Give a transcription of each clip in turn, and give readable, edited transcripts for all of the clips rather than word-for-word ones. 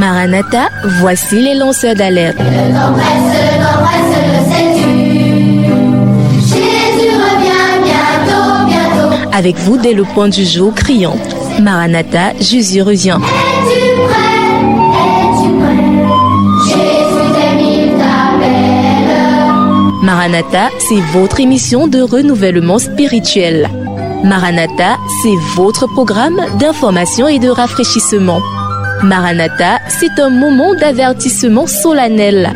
Maranatha, voici les lanceurs d'alerte. Le temps presse, le sais-tu. Jésus revient bientôt, bientôt. Avec vous dès le point du jour criant. Maranatha, Jésus revient. Es-tu prêt? Es-tu prêt? Jésus t'aime, il t'appelle. Maranatha, c'est votre émission de renouvellement spirituel. Maranatha, c'est votre programme d'information et de rafraîchissement. Maranatha, c'est un moment d'avertissement solennel.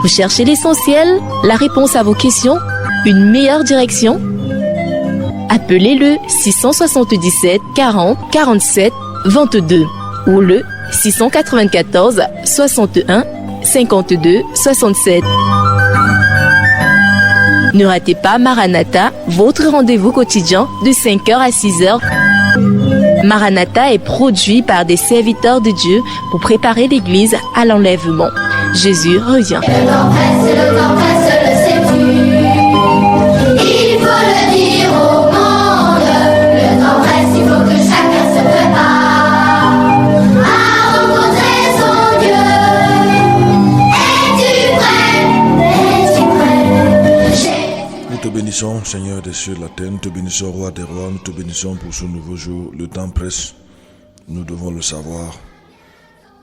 Vous cherchez l'essentiel, la réponse à vos questions, une meilleure direction? Appelez le 677 40 47 22 ou le 694 61 52 67. Ne ratez pas Maranatha, votre rendez-vous quotidien de 5h à 6h. Maranatha est produit par des serviteurs de Dieu pour préparer l'Église à l'enlèvement. Jésus revient. Le temps presse, le sais-tu. Il faut le dire au monde. Le temps presse, il faut que chacun se prépare à rencontrer son Dieu. Es-tu prêt? Es-tu prêt? Jésus. Nous te bénissons, Seigneur des cieux et de la terre, nous te bénissons, Roi des rois, nous te bénissons pour ce nouveau jour. Le temps presse, nous devons le savoir.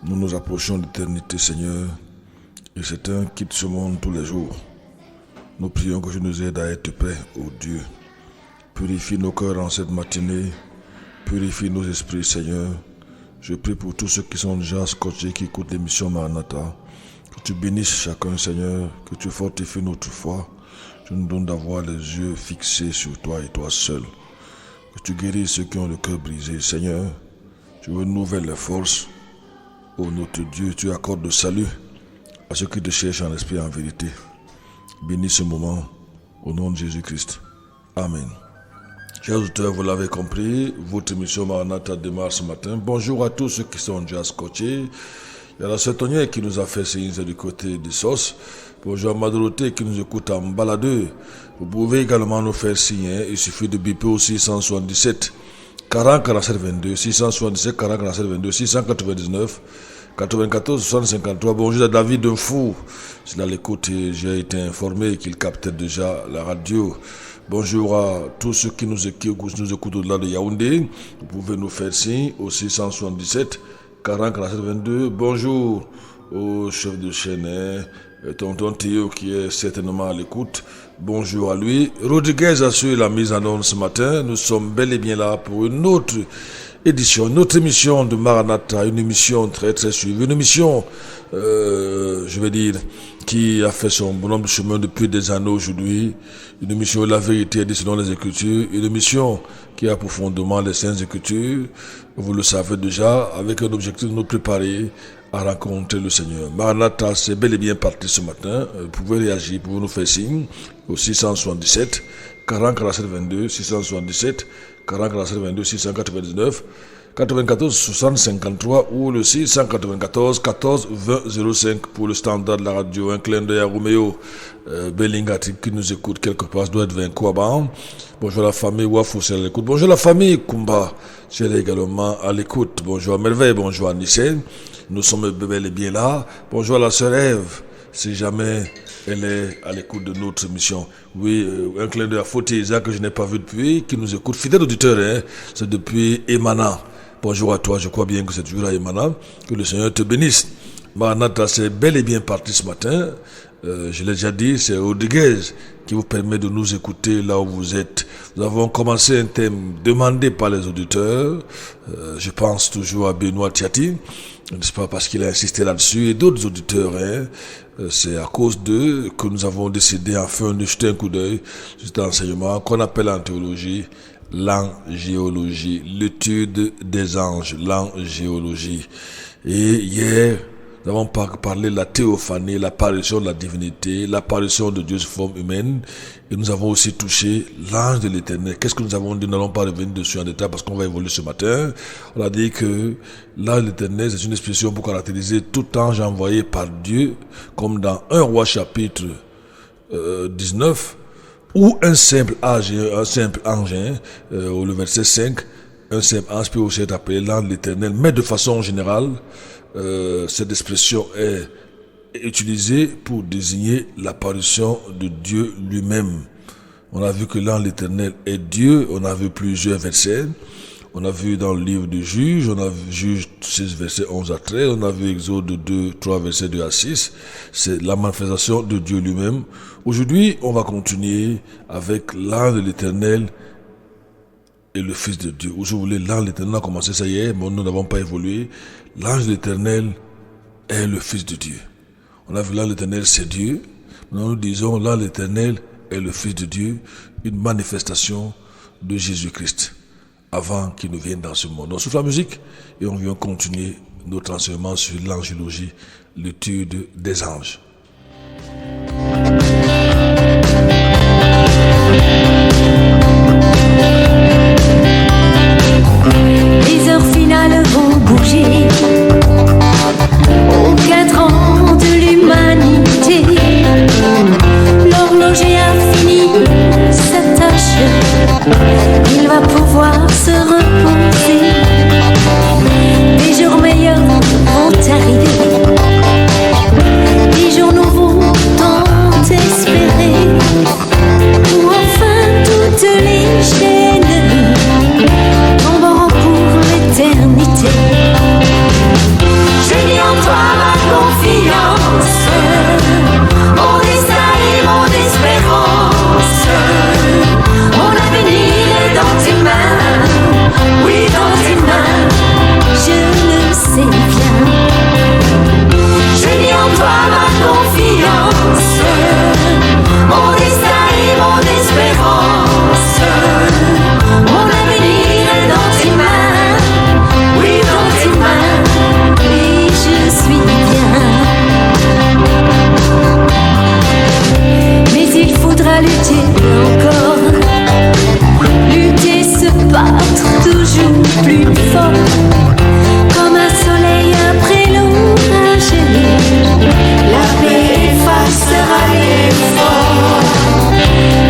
Nous nous approchons de l'éternité, Seigneur, et c'est un quitte ce monde tous les jours. Nous prions que tu nous aides à être prêts, ô Dieu. Purifie nos cœurs en cette matinée, purifie nos esprits, Seigneur. Je prie pour tous ceux qui sont déjà scotchés, qui écoutent l'émission Maranatha. Que tu bénisses chacun, Seigneur, que tu fortifies notre foi. Tu nous donnes d'avoir les yeux fixés sur toi et toi seul. Que tu guérisses ceux qui ont le cœur brisé, Seigneur. Tu renouvelles les forces. Ô notre Dieu, tu accordes le salut à ceux qui te cherchent en esprit et en vérité. Bénis ce moment au nom de Jésus-Christ. Amen. Chers auditeurs, vous l'avez compris, votre émission Maranatha démarre ce matin. Bonjour à tous ceux qui sont déjà scotchés. Il y a la sœur Tonia qui nous a fait signe du côté des sauces. Bonjour à Madoroté qui nous écoute en baladeux. Vous pouvez également nous faire signe. Il suffit de biper au 677 40 47 22, 677 40 47 22, 699 94 60 53. Bonjour à David Dunfou. C'est à l'écoute et j'ai été informé qu'il captait déjà la radio. Bonjour à tous ceux qui nous écoutent au-delà de Yaoundé. Vous pouvez nous faire signe au 677 40 47 22. Bonjour au chef de chaîne, tonton Théo qui est certainement à l'écoute. Bonjour à lui. Rodriguez assure la mise en onde ce matin. Nous sommes bel et bien là pour une autre édition, une autre émission de Maranatha, une émission très très suivie, une émission, je vais dire, qui a fait son bonhomme de chemin depuis des années aujourd'hui, une émission où la vérité est dit selon les Écritures, une émission qui a profondément les Saintes Écritures, vous le savez déjà, avec un objectif de nous préparer à rencontrer le Seigneur. Maranatha, c'est bel et bien parti ce matin. Vous pouvez réagir, vous pouvez nous faire signe au 677 40 47 22, 677 40 47 22, 699 94 60 53 ou le 694 14 20 05 pour le standard de la radio. Un clin d'œil à Roméo Bellingati qui nous écoute quelque part, doit être 20 Kouaban. Bonjour la famille Wafou, c'est à l'écoute. Bonjour la famille Kumba, c'est également à l'écoute. Bonjour à Merveille, bonjour à Nissé. Nous sommes bel et bien là. Bonjour à la sœur Ève, si jamais elle est à l'écoute de notre émission. Oui, un clin d'œil à Fauti Isaac que je n'ai pas vu depuis, qui nous écoute. Fidèle auditeur, hein, c'est depuis Emana. Bonjour à toi, je crois bien que c'est toujours à Emana. Que le Seigneur te bénisse. Maranatha, c'est bel et bien parti ce matin. Je l'ai déjà dit, c'est Rodriguez qui vous permet de nous écouter là où vous êtes. Nous avons commencé un thème demandé par les auditeurs. Je pense toujours à Benoît Tiati, n'est-ce pas, parce qu'il a insisté là-dessus, et d'autres auditeurs. Hein. C'est à cause d'eux que nous avons décidé enfin de jeter un coup d'œil sur cet enseignement qu'on appelle en théologie l'angéologie, l'étude des anges, l'angéologie. Et hier, nous avons parlé de la théophanie, l'apparition de la divinité, l'apparition de Dieu sous forme humaine. Et nous avons aussi touché l'ange de l'Éternel. Qu'est-ce que nous avons dit? Nous n'allons pas revenir dessus en détail parce qu'on va évoluer ce matin. On a dit que l'ange de l'Éternel, c'est une expression pour caractériser tout ange envoyé par Dieu, comme dans 1 Roi chapitre 19, ou un simple ange, au verset 5, Un aspect aussi est appelé l'an de l'Éternel, mais de façon générale, cette expression est utilisée pour désigner l'apparition de Dieu lui-même. On a vu que l'an de l'Éternel est Dieu, on a vu plusieurs versets. On a vu dans le livre de Juges, on a vu Juges 6 versets 11 à 13, on a vu Exode 2, 3 versets 2 à 6. C'est la manifestation de Dieu lui-même. Aujourd'hui, on va continuer avec l'ange de l'Éternel et le Fils de Dieu. Ou si vous voulez, l'ange de l'Éternel a commencé, ça y est, mais nous n'avons pas évolué. L'ange de l'Éternel est le Fils de Dieu. On a vu l'ange de l'Éternel, c'est Dieu. Maintenant, nous disons l'ange de l'Éternel est le Fils de Dieu, une manifestation de Jésus-Christ avant qu'il ne vienne dans ce monde. On souffle la musique et on vient continuer notre enseignement sur l'angélologie, l'étude des anges. Les heures finales vont bouger aux 4 ans de l'humanité. L'horloger a fini sa tâche. Il va pouvoir se reposer. Des jours meilleurs vont arriver. Des jours nouveaux tant espérés. Où enfin toutes les chaînes tomberont pour l'éternité. J'ai mis en toi ma confiance. Mon destin et mon espérance. Mon avenir est dans tes mains. Oui, dans tes mains. Je le sais bien. J'ai mis en toi ma confiance. Mon destin et mon espérance. Mon avenir est dans tes mains. Oui, dans tes mains. Et je suis bien. Mais il faudra lutter encore. Lutter, se battre toujours plus fort. Comme un soleil après l'orage. La paix effacera l'effort.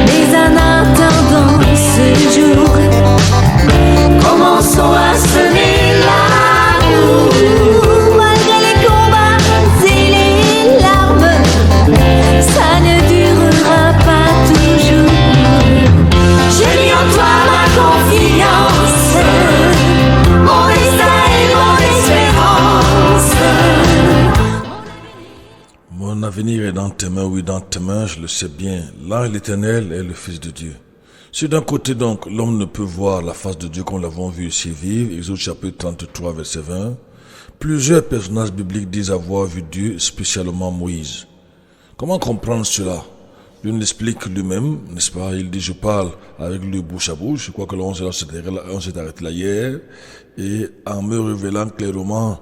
Mais en attendant ce jour, commençons à semer l'amour. Malgré les combats et les larmes, ça ne durera pas toujours. J'ai mis en toi ma confiance. Mon destin et mon espérance. Mon avenir est dans tes mains, oui, dans tes mains, je le sais bien. L'ange de l'Éternel est le Fils de Dieu. Si d'un côté donc, l'homme ne peut voir la face de Dieu comme nous l'avons vu ici vivre, Exode chapitre 33, verset 20, plusieurs personnages bibliques disent avoir vu Dieu, spécialement Moïse. Comment comprendre cela? Lui l'explique lui-même, n'est-ce pas? Il dit, je parle avec lui bouche à bouche. Je crois que l'on s'est arrêté là hier. Et en me révélant clairement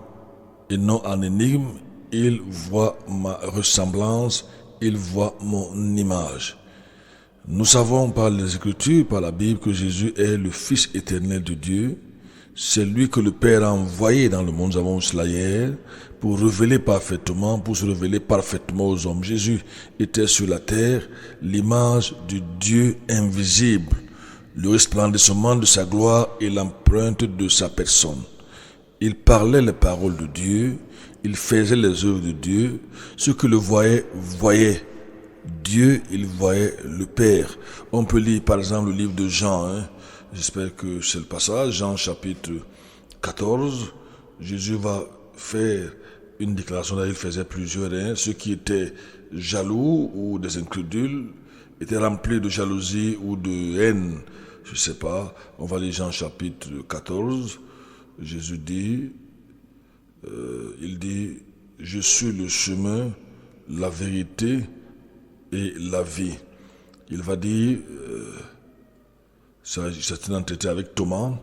et non en énigme, il voit ma ressemblance, il voit mon image. Nous savons par les Écritures, par la Bible, que Jésus est le Fils éternel de Dieu. C'est lui que le Père a envoyé dans le monde, nous avons vu cela hier, pour se révéler parfaitement aux hommes. Jésus était sur la terre, l'image du Dieu invisible, le resplendissement de sa gloire et l'empreinte de sa personne. Il parlait les paroles de Dieu, il faisait les œuvres de Dieu. Ceux qui le voyaient Dieu, il voyait le Père. On peut lire par exemple le livre de Jean, j'espère que c'est le passage, Jean chapitre 14, Jésus va faire une déclaration, là il faisait plusieurs, ceux qui étaient jaloux ou des incrédules, étaient remplis de jalousie ou de haine, je sais pas, on va lire Jean chapitre 14, Jésus dit, il dit, je suis le chemin, la vérité et la vie. Il va dire, c'est un entretien avec Thomas,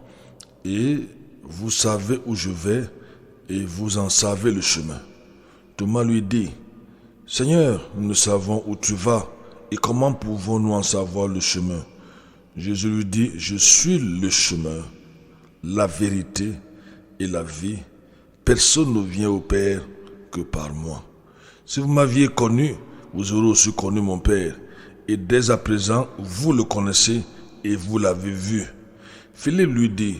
et vous savez où je vais et vous en savez le chemin. Thomas lui dit, Seigneur, nous ne savons où tu vas et comment pouvons-nous en savoir le chemin? Jésus lui dit, je suis le chemin, la vérité et la vie. Personne ne vient au Père que par moi. Si vous m'aviez connu, vous aurez aussi connu mon Père. Et dès à présent, vous le connaissez et vous l'avez vu. Philippe lui dit,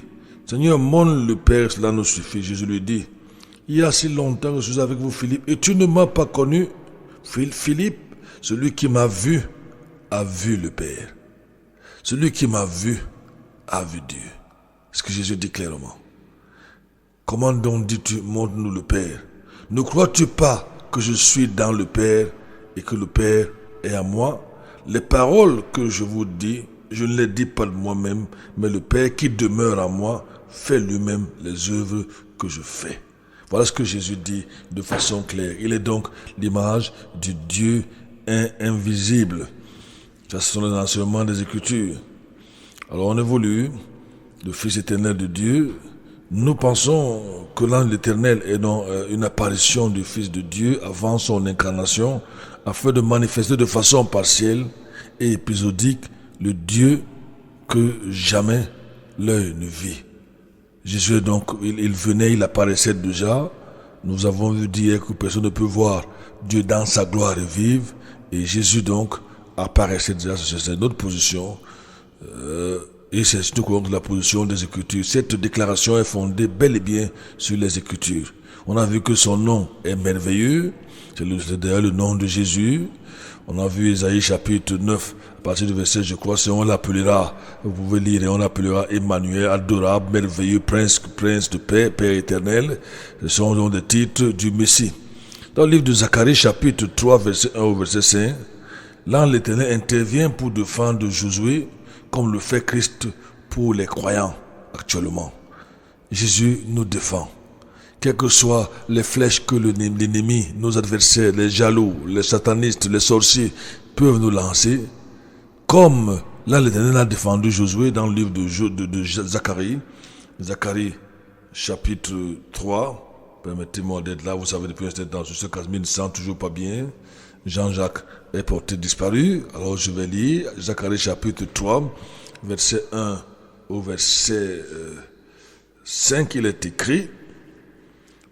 Seigneur, montre le Père, cela nous suffit. Jésus lui dit, il y a si longtemps que je suis avec vous, Philippe, et tu ne m'as pas connu. Philippe, celui qui m'a vu a vu le Père. Celui qui m'a vu a vu Dieu. C'est ce que Jésus dit clairement. Comment donc dis-tu, montre-nous le Père? Ne crois-tu pas que je suis dans le Père et que le Père est à moi? Les paroles que je vous dis, je ne les dis pas de moi-même, mais le Père qui demeure en moi fait lui-même les œuvres que je fais. Voilà ce que Jésus dit de façon claire. Il est donc l'image du Dieu invisible. Ça, ce sont les enseignements des Écritures. Alors on évolue, le Fils éternel de Dieu. Nous pensons que l'ange de l'Éternel est donc une apparition du Fils de Dieu avant son incarnation, afin de manifester de façon partielle et épisodique le Dieu que jamais l'œil ne vit. Jésus donc, il venait, il apparaissait déjà. Nous avons vu dire que personne ne peut voir Dieu dans sa gloire et vivre. Et Jésus donc apparaissait déjà, c'est notre position. Et c'est surtout donc la position des Écritures. Cette déclaration est fondée bel et bien sur les Écritures. On a vu que son nom est merveilleux. C'est d'ailleurs le nom de Jésus. On a vu Isaïe chapitre 9, à partir du verset, je crois, c'est on l'appellera, vous pouvez lire, et on l'appellera Emmanuel, adorable, merveilleux, prince de paix, Père éternel. Ce sont donc des titres du Messie. Dans le livre de Zacharie chapitre 3, verset 1 au verset 5, là l'Éternel intervient pour défendre Josué, comme le fait Christ pour les croyants actuellement. Jésus nous défend. Quelles que soient les flèches que l'ennemi, nos adversaires, les jaloux, les satanistes, les sorciers peuvent nous lancer, comme là l'Éternel a défendu Josué dans le livre de Zacharie, Zacharie chapitre 3, permettez-moi d'être là, vous savez depuis un certain temps, sur ce cas, je ne sens toujours pas bien, Jean-Jacques est porté disparu, alors je vais lire Zacharie chapitre 3, verset 1 au verset 5, il est écrit,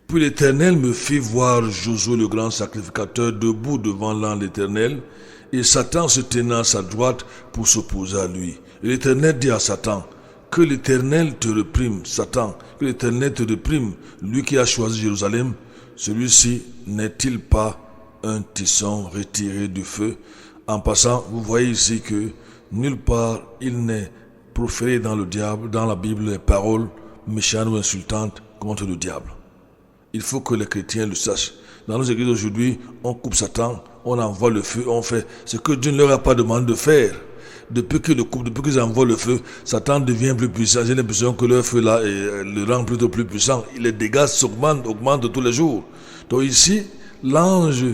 puis l'Éternel me fit voir Josué le grand sacrificateur debout devant l'ange de l'Éternel, et Satan se tenait à sa droite pour s'opposer à lui. Et l'Éternel dit à Satan, que l'Éternel te réprime, Satan, que l'Éternel te réprime, lui qui a choisi Jérusalem, celui-ci n'est-il pas un tisson retiré du feu? En passant, vous voyez ici que nulle part il n'est proféré dans la Bible, les paroles méchantes ou insultantes contre le diable. Il faut que les chrétiens le sachent. Dans nos églises aujourd'hui, on coupe Satan, on envoie le feu, on fait ce que Dieu ne leur a pas demandé de faire. Depuis qu'ils le coupent, depuis qu'ils envoient le feu, Satan devient plus puissant. J'ai l'impression que leur feu là le rend plutôt plus puissant. Les dégâts augmentent tous les jours. Donc ici, l'ange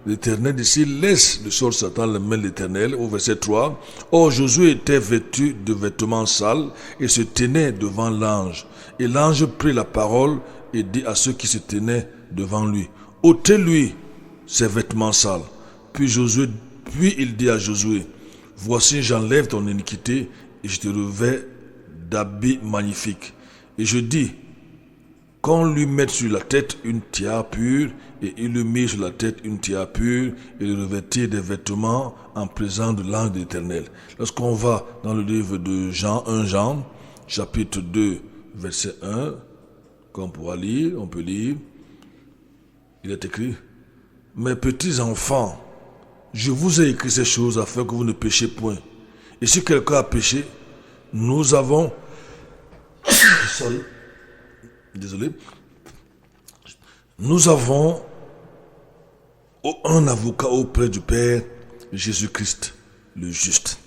l'Éternel ici laisse le sort Satan dans les mains de l'Éternel au verset 3. Or Josué était vêtu de vêtements sales et se tenait devant l'ange. Et l'ange prit la parole et dit à ceux qui se tenaient devant lui, ôtez-lui ses vêtements sales. Puis il dit à Josué, voici j'enlève ton iniquité et je te revêts d'habits magnifiques. Et je dis, qu'on lui mette sur la tête une tiare pure, et il lui mit sur la tête une tiare pure, et le revêtit des vêtements en présence de l'ange de l'Éternel. Lorsqu'on va dans le livre de Jean, 1 Jean, chapitre 2, verset 1, qu'on pourra lire, on peut lire, il est écrit, mes petits enfants, je vous ai écrit ces choses afin que vous ne péchiez point. Et si quelqu'un a péché, nous avons nous avons un avocat auprès du Père, Jésus-Christ, le juste.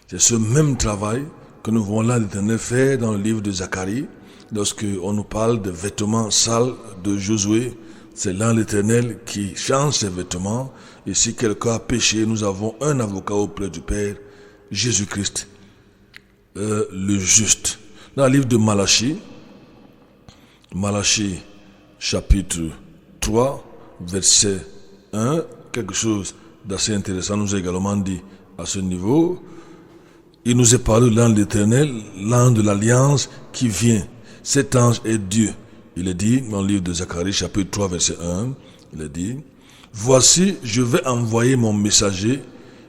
C'est ce même travail que nous voyons là l'Éternel faire dans le livre de Zacharie, lorsque on nous parle des vêtements sales de Josué. C'est là l'Éternel qui change ses vêtements. Et si quelqu'un a péché, nous avons un avocat auprès du Père, Jésus-Christ, le juste. Dans le livre de Malachie, chapitre 3, verset 1, quelque chose d'assez intéressant nous est également dit à ce niveau. Il nous est parlé de l'ange de l'Éternel, l'ange de l'alliance qui vient. Cet ange est Dieu. Il est dit dans le livre de Zacharie, chapitre 3, verset 1, il est dit, voici, je vais envoyer mon messager,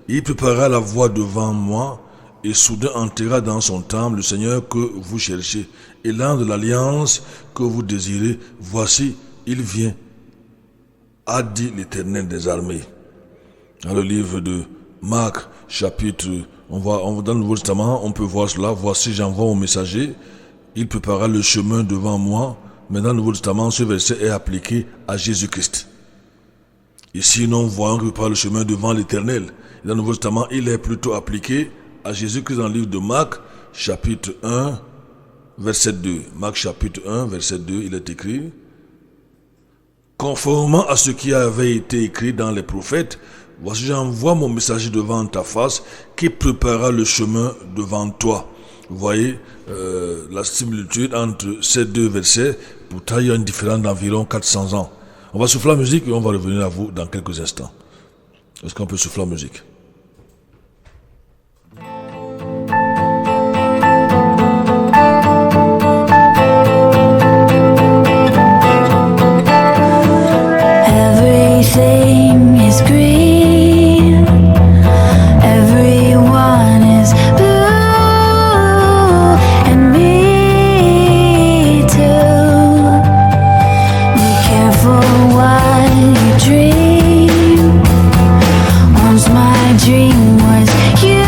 et il préparera la voie devant moi, et soudain enterrera dans son temple le Seigneur que vous cherchez. et l'an de l'alliance que vous désirez, voici, il vient, a dit l'Éternel des armées. Dans le livre de Marc, chapitre, dans le Nouveau Testament, on peut voir cela. Voici, j'envoie mon messager, il préparera le chemin devant moi. Mais dans le Nouveau Testament, ce verset est appliqué à Jésus-Christ. Ici, nous voyons qu'il prépare le chemin devant l'Éternel. Dans le Nouveau Testament, il est plutôt appliqué à Jésus-Christ dans le livre de Marc, chapitre 1, verset 2. Marc, chapitre 1, verset 2, il est écrit: conformément à ce qui avait été écrit dans les prophètes, voici, j'envoie mon messager devant ta face, qui préparera le chemin devant toi. Vous voyez la similitude entre ces deux versets. Pourtant, il y a une différence d'environ 400 ans. On va souffler la musique et on va revenir à vous dans quelques instants. Est-ce qu'on peut souffler la musique? Everything is green. Everyone is blue. And me too. Be careful what you dream. Once my dream was you.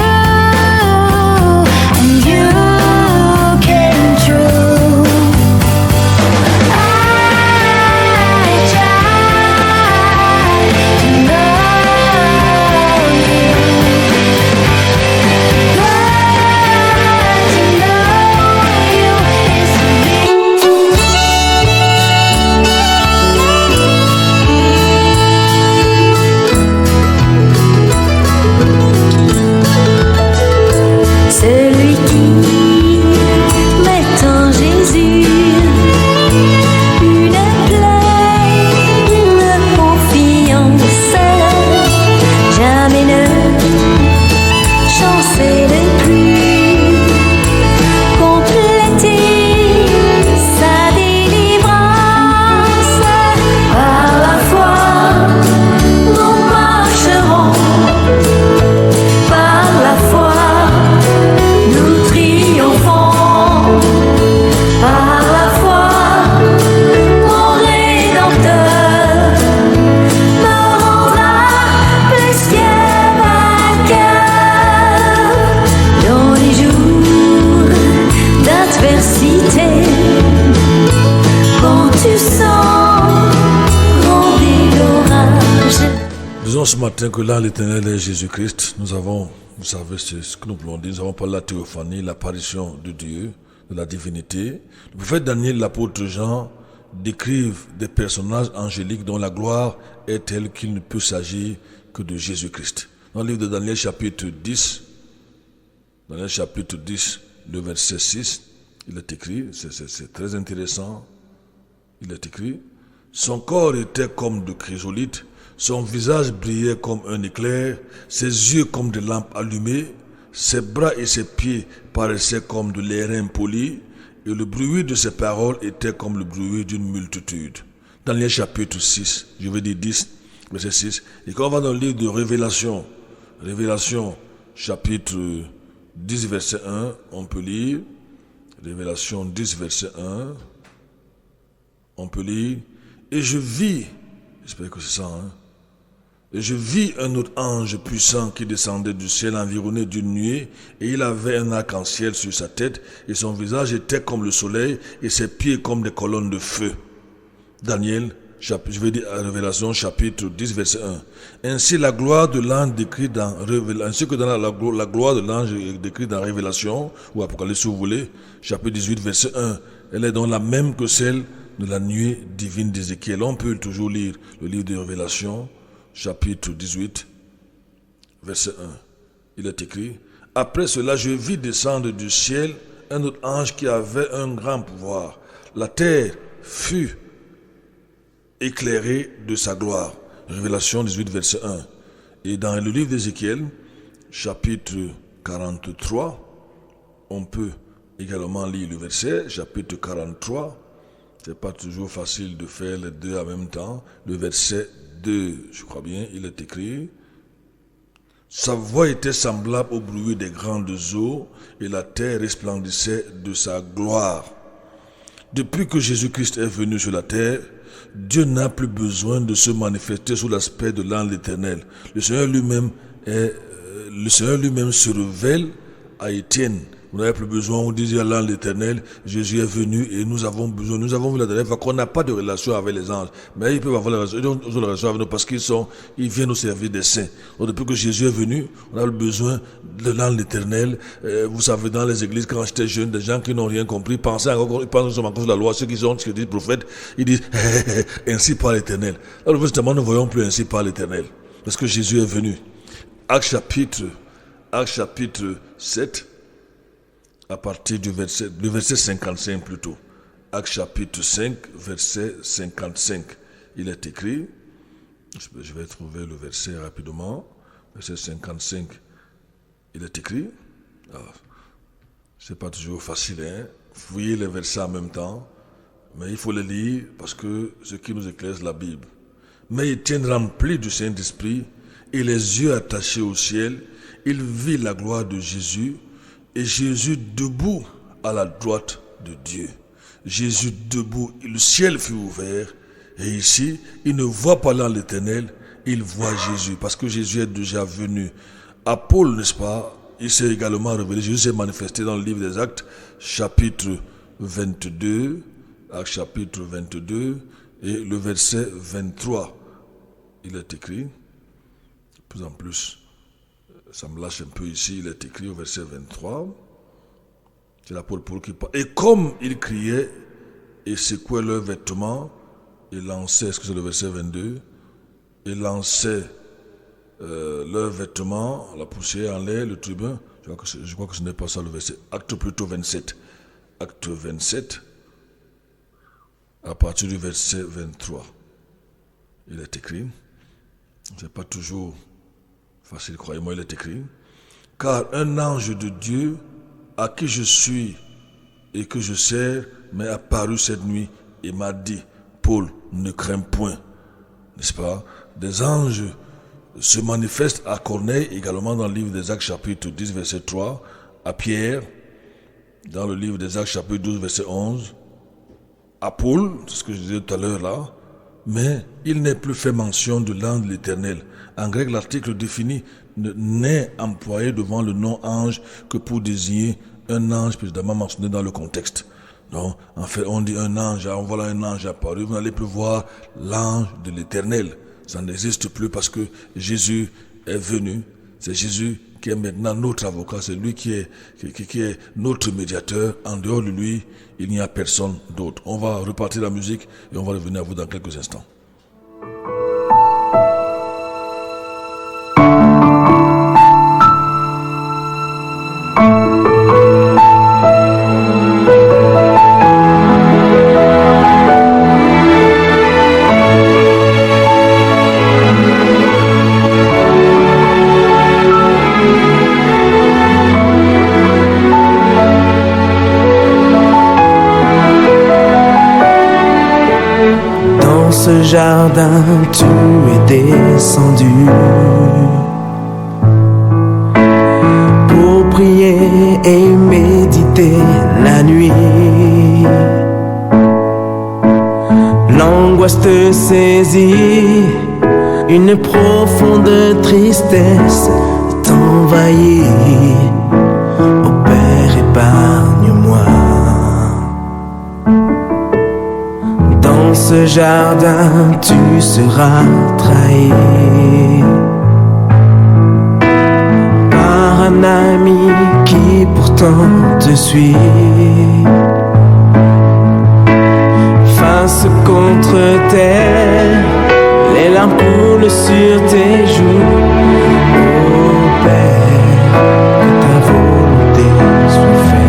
And you came true. I tried to know you, but to know you is celui qui met en Jésus une pleine confiance. Jamais ne chancelle plus, compléter sa délivrance. Par la foi, nous marcherons. Par la foi, nous triomphons. Par la foi, mon Rédempteur me rendra plus fier vainqueur. Dans les jours d'adversité, quand tu sens gronder l'orage. Disons ce matin que là, l'Éternel est Jésus-Christ. Nous avons, vous savez, c'est ce que nous voulons dire. Nous avons parlé de la théophanie, l'apparition de Dieu, de la divinité. Le prophète Daniel, l'apôtre Jean décrivent des personnages angéliques dont la gloire est telle qu'il ne peut s'agir que de Jésus-Christ. Dans le livre de Daniel, chapitre 10, le verset 6, il est écrit, c'est très intéressant, il est écrit: son corps était comme de chrysolite, son visage brillait comme un éclair, ses yeux comme des lampes allumées, ses bras et ses pieds paraissaient comme de l'airain poli, et le bruit de ses paroles était comme le bruit d'une multitude. Daniel chapitre 6, je vais dire 10, verset 6. Et quand on va dans le livre de Révélation, chapitre 10, verset 1, on peut lire, Révélation 10, verset 1, on peut lire: et je vis, j'espère que c'est ça, et je vis un autre ange puissant qui descendait du ciel environné d'une nuée, et il avait un arc-en-ciel sur sa tête, et son visage était comme le soleil, et ses pieds comme des colonnes de feu. Daniel, je vais dire Révélation, chapitre 10, verset 1. Ainsi la gloire de l'ange décrite dans Révélation, ainsi que dans la gloire de l'ange décrite dans Révélation, ou Apocalypse si vous voulez, chapitre 18, verset 1, elle est donc la même que celle de la nuée divine d'Ézéchiel. On peut toujours lire le livre de Révélation, chapitre 18, verset 1. Il est écrit: après cela, je vis descendre du ciel un autre ange qui avait un grand pouvoir. La terre fut éclairée de sa gloire. Révélation 18, verset 1. Et dans le livre d'Ézéchiel, chapitre 43, on peut également lire le verset, chapitre 43. C'est pas toujours facile de faire les deux en même temps. Le verset 2, je crois bien, il est écrit: sa voix était semblable au bruit des grandes eaux, et la terre resplendissait de sa gloire. Depuis que Jésus-Christ est venu sur la terre, Dieu n'a plus besoin de se manifester sous l'aspect de l'ange éternel. Le Seigneur lui-même se révèle à Étienne. Vous n'avez plus besoin, on disait à l'ange éternel, Jésus est venu et nous avons vu la dernière fois qu'on n'a pas de relation avec les anges. Mais ils peuvent avoir la relation avec nous parce ils viennent nous servir des saints. Donc depuis que Jésus est venu, on a besoin de l'ange éternel. Vous savez, dans les églises, quand j'étais jeune, des gens qui n'ont rien compris, ils pensent que nous sommes encore sur la loi, ceux qui disent prophètes, ils disent, ainsi par l'éternel. Alors justement, nous ne voyons plus ainsi par l'éternel. Parce que Jésus est venu. Acte chapitre 7, à partir du verset 55 plutôt. Acte chapitre 5, verset 55. Il est écrit, je vais trouver le verset rapidement, verset 55, il est écrit, c'est pas toujours facile, fouiller les versets en même temps, mais il faut les lire parce que ce qui nous éclaire c'est la Bible. Mais Étienne, rempli du Saint-Esprit et les yeux attachés au ciel, il vit la gloire de Jésus, et Jésus debout à la droite de Dieu. Jésus debout, le ciel fut ouvert. Et ici, il ne voit pas là l'Éternel, il voit Jésus. Parce que Jésus est déjà venu. À Paul, n'est-ce pas, il s'est également révélé. Jésus s'est manifesté dans le livre des Actes, chapitre 22. Actes chapitre 22 et le verset 23. Il est écrit, de plus en plus, ça me lâche un peu ici, il est écrit au verset 23. C'est l'apôtre Paul qui parle. Et comme ils criaient et secouaient leurs vêtements, ils lançaient, est-ce que c'est le verset 22? Ils lançaient leurs vêtements, la poussière en l'air, le tribun. Je crois que ce n'est pas ça le verset. Acte plutôt 27. Acte 27, à partir du verset 23. Il est écrit. Ce n'est pas toujours facile, croyez-moi, il est écrit. Car un ange de Dieu, à qui je suis et que je sers, m'est apparu cette nuit et m'a dit, Paul, ne crains point. N'est-ce pas? Des anges se manifestent à Corneille, également dans le livre des Actes chapitre 10, verset 3, à Pierre, dans le livre des Actes chapitre 12, verset 11, à Paul, c'est ce que je disais tout à l'heure là, mais il n'est plus fait mention de l'ange de l'Éternel. En grec, l'article défini n'est employé devant le nom ange que pour désigner un ange précédemment mentionné dans le contexte. Non, en fait, on dit un ange, voilà un ange apparu, vous n'allez plus voir l'ange de l'Éternel. Ça n'existe plus parce que Jésus est venu. C'est Jésus qui est maintenant notre avocat, c'est lui qui est notre médiateur. En dehors de lui, il n'y a personne d'autre. On va repartir la musique et on va revenir à vous dans quelques instants. Ce jardin, tu es descendu pour prier et méditer la nuit. L'angoisse te saisit, une profonde tristesse t'envahit. Ô Père, épargne-moi. Dans ce jardin, tu seras trahi par un ami qui pourtant te suit. Face contre terre, les larmes coulent sur tes joues. Ô Père, que ta volonté soit faite.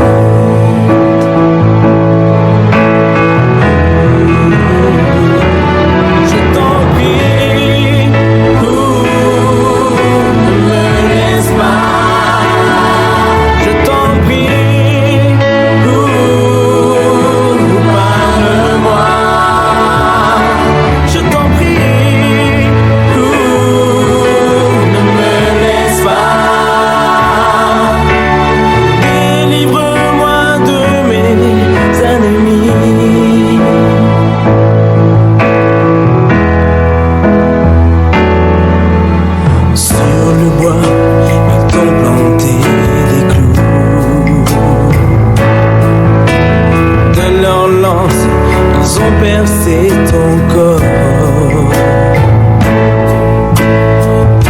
ton corps,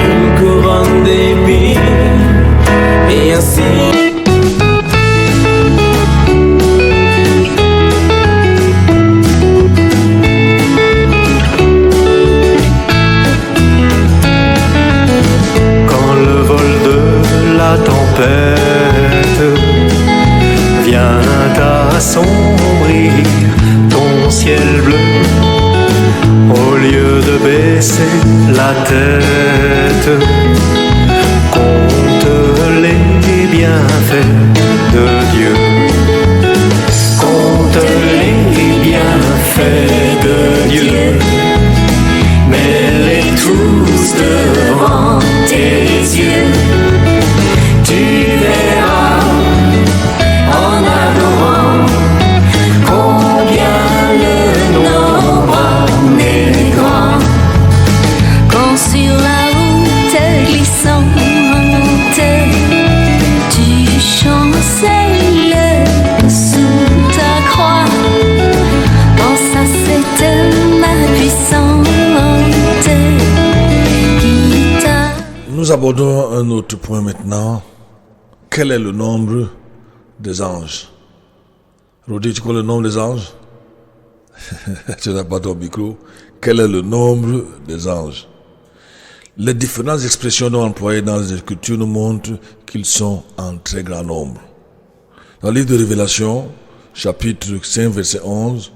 une couronne d'épines, et ainsi. La tempête vient assombrir ton ciel bleu. Au lieu de baisser la tête, compte les bienfaits de Dieu. Compte les bienfaits de Dieu. Mets-les tous devant tes yeux. Tu verras en adorant combien le nombre en est grand. Quand sur la route glissante tu chancelles sous ta croix, pense à cette main puissante qui t'a. Nous abordons un autre point maintenant. Quel est le nombre des anges? Rodi, tu connais le nombre des anges? Tu n'as pas ton micro. Quel est le nombre des anges? Les différentes expressions non employées dans les Écritures nous montrent qu'ils sont en très grand nombre. Dans le livre de Révélation, chapitre 5, verset 11,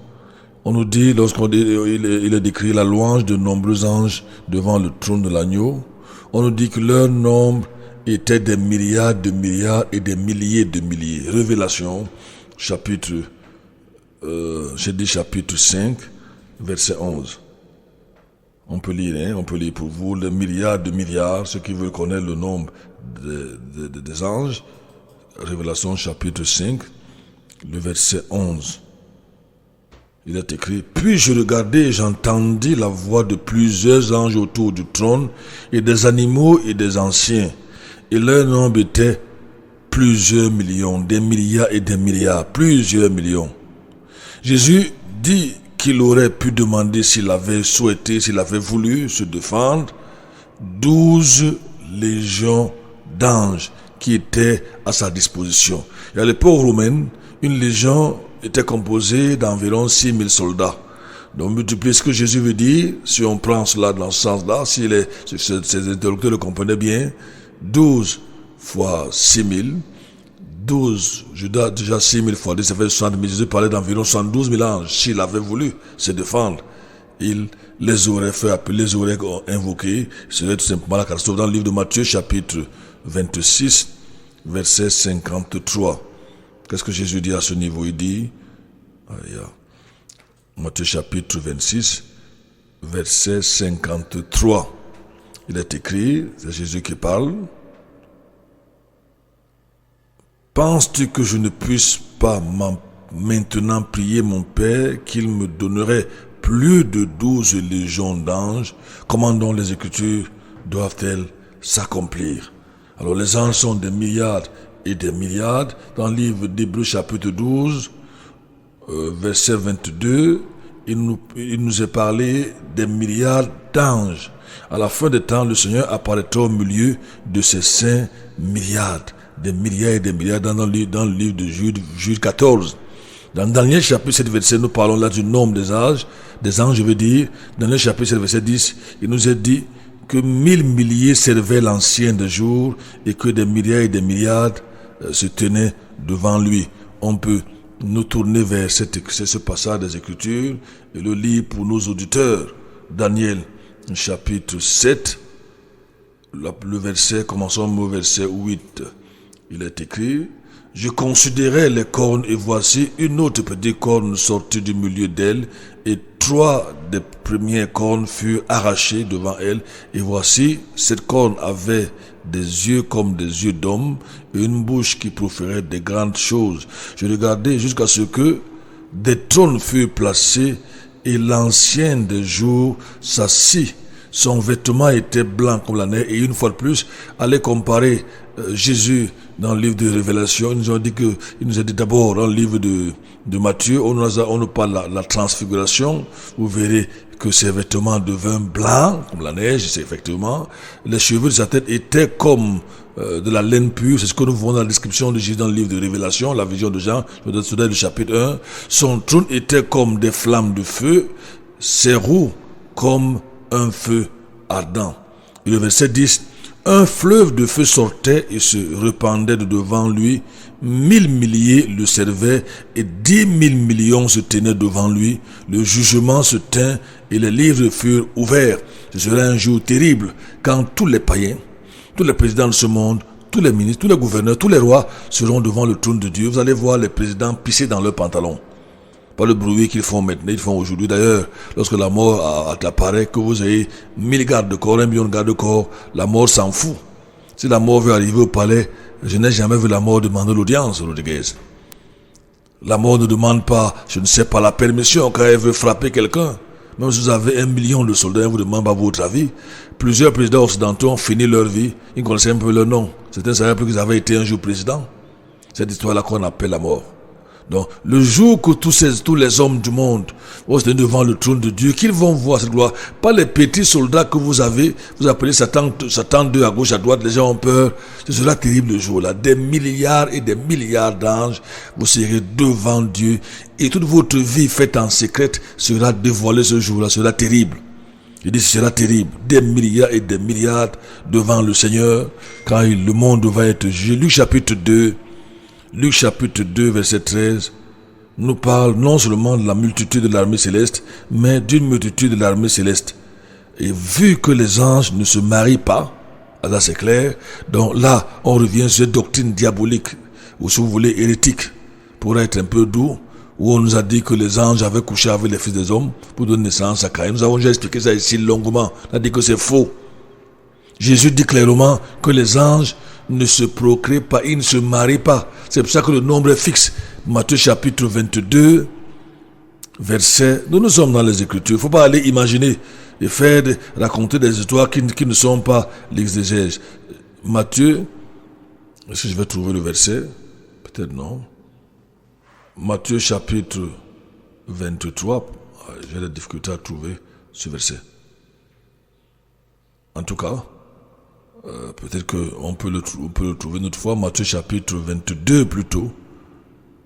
on nous dit, il est décrit la louange de nombreux anges devant le trône de l'agneau, on nous dit que leur nombre était des milliards de milliards et des milliers de milliers. Révélation, chapitre 5, verset 11. On peut lire pour vous les milliards de milliards, ceux qui veulent connaître le nombre des anges. Révélation, chapitre 5, le verset 11. Il est écrit, puis je regardai et j'entendis la voix de plusieurs anges autour du trône et des animaux et des anciens. Et leur nombre était plusieurs millions, des milliards et des milliards, plusieurs millions. Jésus dit qu'il aurait pu demander s'il avait souhaité, s'il avait voulu se défendre, 12 légions d'anges qui étaient à sa disposition. Et à l'époque romaine, une légion était composée d'environ 6000 soldats. Donc multiplier ce que Jésus veut dire, si on prend cela dans ce sens-là, si ces interlocuteurs le comprenaient bien, 12 fois 6000, 12, déjà 6000 fois 10, ça fait 60 000. Jésus parlait d'environ 72 000 anges. S'il avait voulu se défendre, il les aurait fait appeler, les aurait invoqués. Ce serait tout simplement la catastrophe. Dans le livre de Matthieu, chapitre 26, verset 53. Qu'est-ce que Jésus dit à ce niveau? Il dit, Matthieu chapitre 26, verset 53. Il est écrit, c'est Jésus qui parle. Penses-tu que je ne puisse pas maintenant prier mon Père qu'il me donnerait plus de 12 légions d'anges? Comment donc les Écritures doivent-elles s'accomplir? Alors les anges sont des milliards et des milliards. Dans le livre d'Hébreux chapitre 12, verset 22, il nous est parlé des milliards d'anges. À la fin des temps, le Seigneur apparaîtra au milieu de ces saints milliards, des milliards et des milliards dans le livre de Jude 14. Dans Daniel chapitre 7, verset, nous parlons là du nombre des anges, je veux dire. Dans le chapitre 7, verset 10, il nous est dit que 1000 milliers servaient l'ancien des jours et que des milliards et des milliards se tenaient devant lui. On peut nous tourner vers ce passage des Écritures et le lire pour nos auditeurs. Daniel chapitre 7, le verset, commençons au verset 8. Il est écrit, je considérais les cornes et voici une autre petite corne sortie du milieu d'elle et 3 des premières cornes furent arrachées devant elle et voici cette corne avait des yeux comme des yeux d'homme et une bouche qui proférait de grandes choses. Je regardais jusqu'à ce que des trônes furent placés et l'ancien des jours s'assit. Son vêtement était blanc comme la neige et une fois de plus, allez comparer Jésus dans le livre de Révélation, il nous a dit d'abord dans le livre de Matthieu, on nous parle de la transfiguration. Vous verrez que ses vêtements devinrent blancs, comme la neige, c'est effectivement. Les cheveux de sa tête étaient comme de la laine pure. C'est ce que nous voyons dans la description de Jésus dans le livre de Révélation, la vision de Jean, le chapitre 1. Son trône était comme des flammes de feu, ses roues comme un feu ardent. Et le verset 10, un fleuve de feu sortait et se répandait de devant lui. 1000 milliers le servaient et 10 000 millions se tenaient devant lui. Le jugement se tint et les livres furent ouverts. Ce sera un jour terrible quand tous les païens, tous les présidents de ce monde, tous les ministres, tous les gouverneurs, tous les rois seront devant le trône de Dieu. Vous allez voir les présidents pisser dans leurs pantalons. Pas le bruit qu'ils font maintenant, ils font aujourd'hui. D'ailleurs, lorsque la mort apparaît, que vous ayez 1000 gardes de corps, 1 million de gardes de corps, la mort s'en fout. Si la mort veut arriver au palais, je n'ai jamais vu la mort demander l'audience, Rodriguez. La mort ne demande pas, je ne sais pas, la permission quand elle veut frapper quelqu'un. Même si vous avez 1 million de soldats, elle vous demande pas votre avis. Plusieurs présidents occidentaux ont fini leur vie, ils connaissaient un peu leur nom. Certains savaient plus qu'ils avaient été un jour président. Cette histoire-là qu'on appelle la mort. Donc, le jour que tous les hommes du monde vont se tenir devant le trône de Dieu, qu'ils vont voir cette gloire, pas les petits soldats que vous avez, vous appelez Satan 2 à gauche, à droite, les gens ont peur. Ce sera terrible le jour-là. Des milliards et des milliards d'anges, vous serez devant Dieu et toute votre vie faite en secret sera dévoilée ce jour-là, sera terrible. Je dis, ce sera terrible. Des milliards et des milliards devant le Seigneur quand le monde va être jugé. Luc chapitre 2, verset 13, nous parle non seulement de la multitude de l'armée céleste, mais d'une multitude de l'armée céleste. Et vu que les anges ne se marient pas, là c'est clair, donc là on revient sur cette doctrine diabolique, ou si vous voulez hérétique, pour être un peu doux, où on nous a dit que les anges avaient couché avec les fils des hommes pour donner naissance à Caïn. Nous avons déjà expliqué ça ici longuement, on a dit que c'est faux. Jésus dit clairement que les anges ne se procréent pas, ils ne se marient pas. C'est pour ça que le nombre est fixe. Matthieu chapitre 22, verset... Nous sommes dans les Écritures. Il ne faut pas aller imaginer et raconter des histoires qui ne sont pas l'exégèse. Matthieu, est-ce que je vais trouver le verset? Peut-être non. Matthieu chapitre 23, j'ai des difficultés à trouver ce verset. En tout cas, peut-être qu'on peut le trouver une autre fois. Matthieu chapitre 22 plutôt,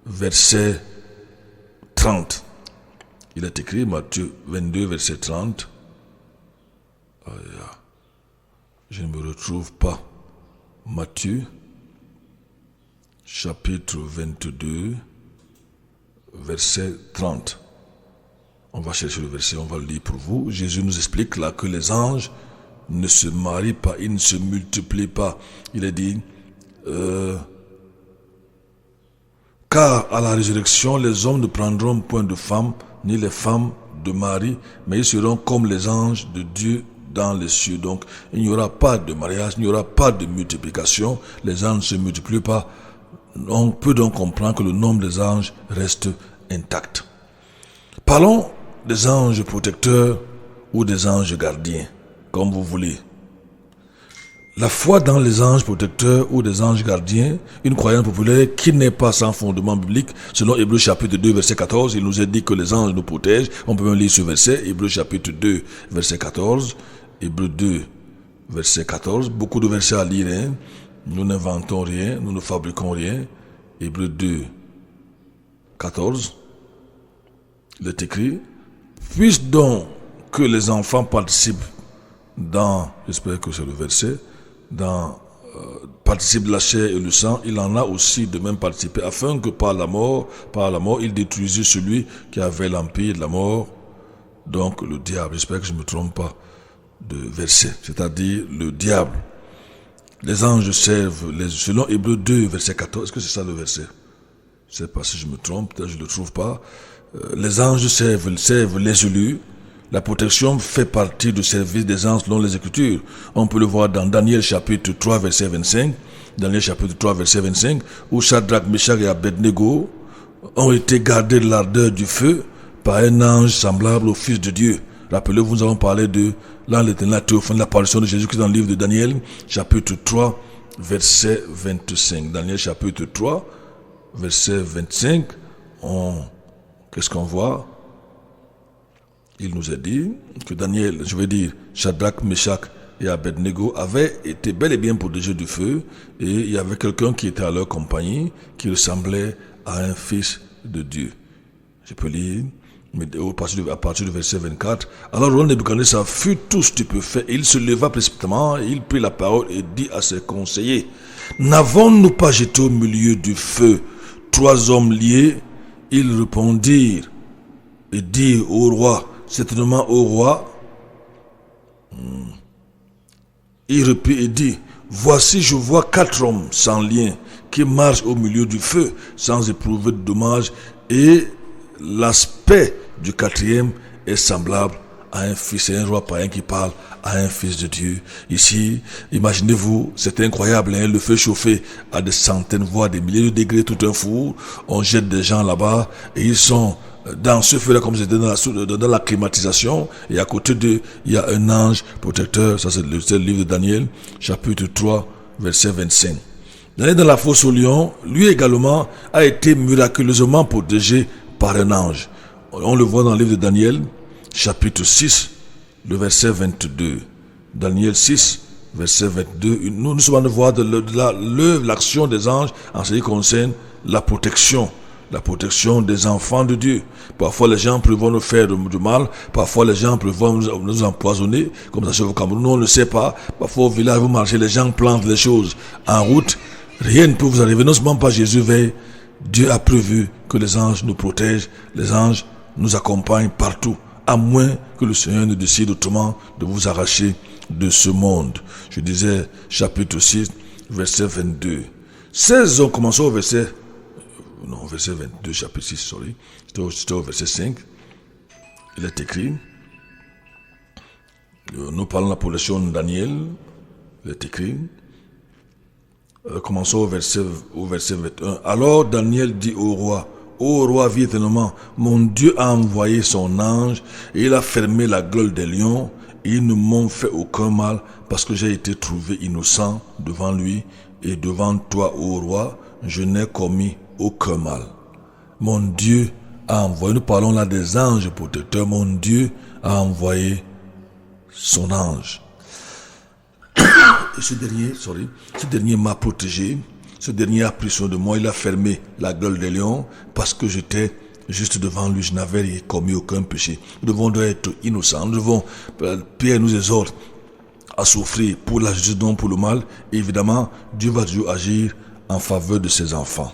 verset 30. Il est écrit Matthieu 22 verset 30. Je ne me retrouve pas. Matthieu chapitre 22 verset 30. On va chercher le verset, on va le lire pour vous. Jésus nous explique là que les anges ne se marient pas, ils ne se multiplient pas. Il est dit, car à la résurrection, les hommes ne prendront point de femmes, ni les femmes de mari, mais ils seront comme les anges de Dieu dans les cieux. Donc, il n'y aura pas de mariage, il n'y aura pas de multiplication. Les anges ne se multiplient pas. On peut donc comprendre que le nombre des anges reste intact. Parlons des anges protecteurs ou des anges gardiens, comme vous voulez. La foi dans les anges protecteurs ou des anges gardiens, une croyance populaire qui n'est pas sans fondement biblique, selon Hébreux chapitre 2 verset 14, il nous est dit que les anges nous protègent. On peut même lire ce verset, Hébreux chapitre 2 verset 14, Hébreux 2 verset 14, beaucoup de versets à lire, hein. Nous n'inventons rien, nous ne fabriquons rien. Hébreux 2 14, il est écrit, puisse donc que les enfants participent dans, j'espère que c'est le verset, participe de la chair et le sang, il en a aussi de même participé, afin que par la mort, il détruisait celui qui avait l'empire de la mort, donc le diable. J'espère que je ne me trompe pas de verset, c'est-à-dire le diable. Les anges servent, selon Hébreux 2, verset 14, est-ce que c'est ça le verset? Je ne sais pas si je me trompe, peut-être je ne le trouve pas. Les anges servent les élus. La protection fait partie du service des anges selon les Écritures. On peut le voir dans Daniel chapitre 3 verset 25. Daniel chapitre 3 verset 25, où Shadrach, Meshach et Abednego ont été gardés de l'ardeur du feu par un ange semblable au Fils de Dieu. Rappelez-vous, nous avons parlé de l'ange de la théophanie, l'apparition de Jésus-Christ dans le livre de Daniel, chapitre 3, verset 25. Daniel chapitre 3, verset 25. Qu'est-ce qu'on voit? Il nous a dit que Daniel, je veux dire, Shadrach, Meshach et Abednego avaient été bel et bien protégés du feu, et il y avait quelqu'un qui était à leur compagnie qui ressemblait à un fils de Dieu. Je peux lire, mais à partir du verset 24. Alors le roi Nebuchadnezzar fut tout stupéfait, et il se leva précipitamment, et il prit la parole et dit à ses conseillers: n'avons-nous pas jeté au milieu du feu 3 hommes liés? Ils répondirent et dirent au roi, certainement au roi. Il reprit et dit: voici, je vois 4 hommes sans lien qui marchent au milieu du feu sans éprouver de dommages, et l'aspect du 4e est semblable à un fils. C'est un roi païen qui parle à un fils de Dieu. Ici, imaginez-vous, c'est incroyable, hein, le feu chauffé à des centaines, voire des milliers de degrés, tout un four. On jette des gens là-bas et ils sont dans ce feu-là comme c'était dans la climatisation. Et à côté d'eux, il y a un ange protecteur. Ça, c'est le livre de Daniel, chapitre 3, verset 25. Daniel, dans la fosse au lion, lui également a été miraculeusement protégé par un ange. On le voit dans le livre de Daniel, chapitre 6, le verset 22. Daniel 6, verset 22. Nous sommes en train de voir l'action des anges en ce qui concerne la protection des enfants de Dieu. Parfois les gens peuvent nous faire du mal, parfois les gens peuvent nous empoisonner, comme ça chez vous Cameroun, nous on ne sait pas. Parfois au village vous marchez, les gens plantent les choses en route, rien ne peut vous arriver, non seulement pas Jésus veille. Dieu a prévu que les anges nous protègent, les anges nous accompagnent partout, à moins que le Seigneur ne décide autrement de vous arracher de ce monde. Je disais, chapitre 6, verset 22. 16 ans, commençons au verset 22, chapitre 6, sorry. C'était au verset 5. Il est écrit, nous parlons de la protection de Daniel, il est écrit, commençons au verset 21. Alors Daniel dit au roi: ô roi, vis éternellement, mon Dieu a envoyé son ange, et il a fermé la gueule des lions, et ils ne m'ont fait aucun mal, parce que j'ai été trouvé innocent devant lui, et devant toi, ô roi, je n'ai commis aucun mal. Mon Dieu a envoyé, nous parlons là des anges protecteurs, mon Dieu a envoyé son ange. Et ce dernier m'a protégé, ce dernier a pris soin de moi, il a fermé la gueule des lions parce que j'étais juste devant lui, je n'avais commis aucun péché. Nous devons être innocents, nous devons, Pierre nous exhorte à souffrir pour la justice, non pour le mal. Et évidemment, Dieu va toujours agir en faveur de ses enfants.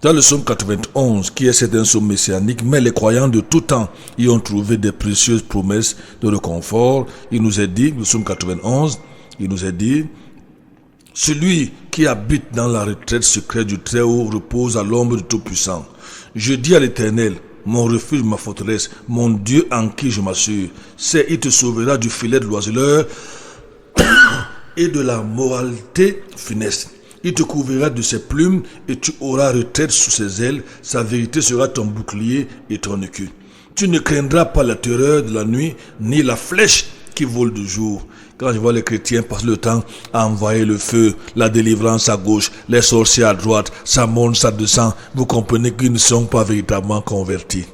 Dans le psaume 91, qui est un psaume messianique, mais les croyants de tout temps y ont trouvé des précieuses promesses de réconfort. Il nous est dit, le psaume 91, il nous est dit: celui qui habite dans la retraite secrète du Très-Haut repose à l'ombre du Tout-Puissant. Je dis à l'Éternel, mon refuge, ma forteresse, mon Dieu en qui je m'assure. C'est, il te sauvera du filet de l'oiseleur et de la moralité funeste. Il te couvrira de ses plumes et tu auras retraite sous ses ailes. Sa vérité sera ton bouclier et ton écu. Tu ne craindras pas la terreur de la nuit, ni la flèche qui vole de jour. Quand je vois les chrétiens passer le temps à envoyer le feu, la délivrance à gauche, les sorciers à droite, ça monte, ça descend, vous comprenez qu'ils ne sont pas véritablement convertis.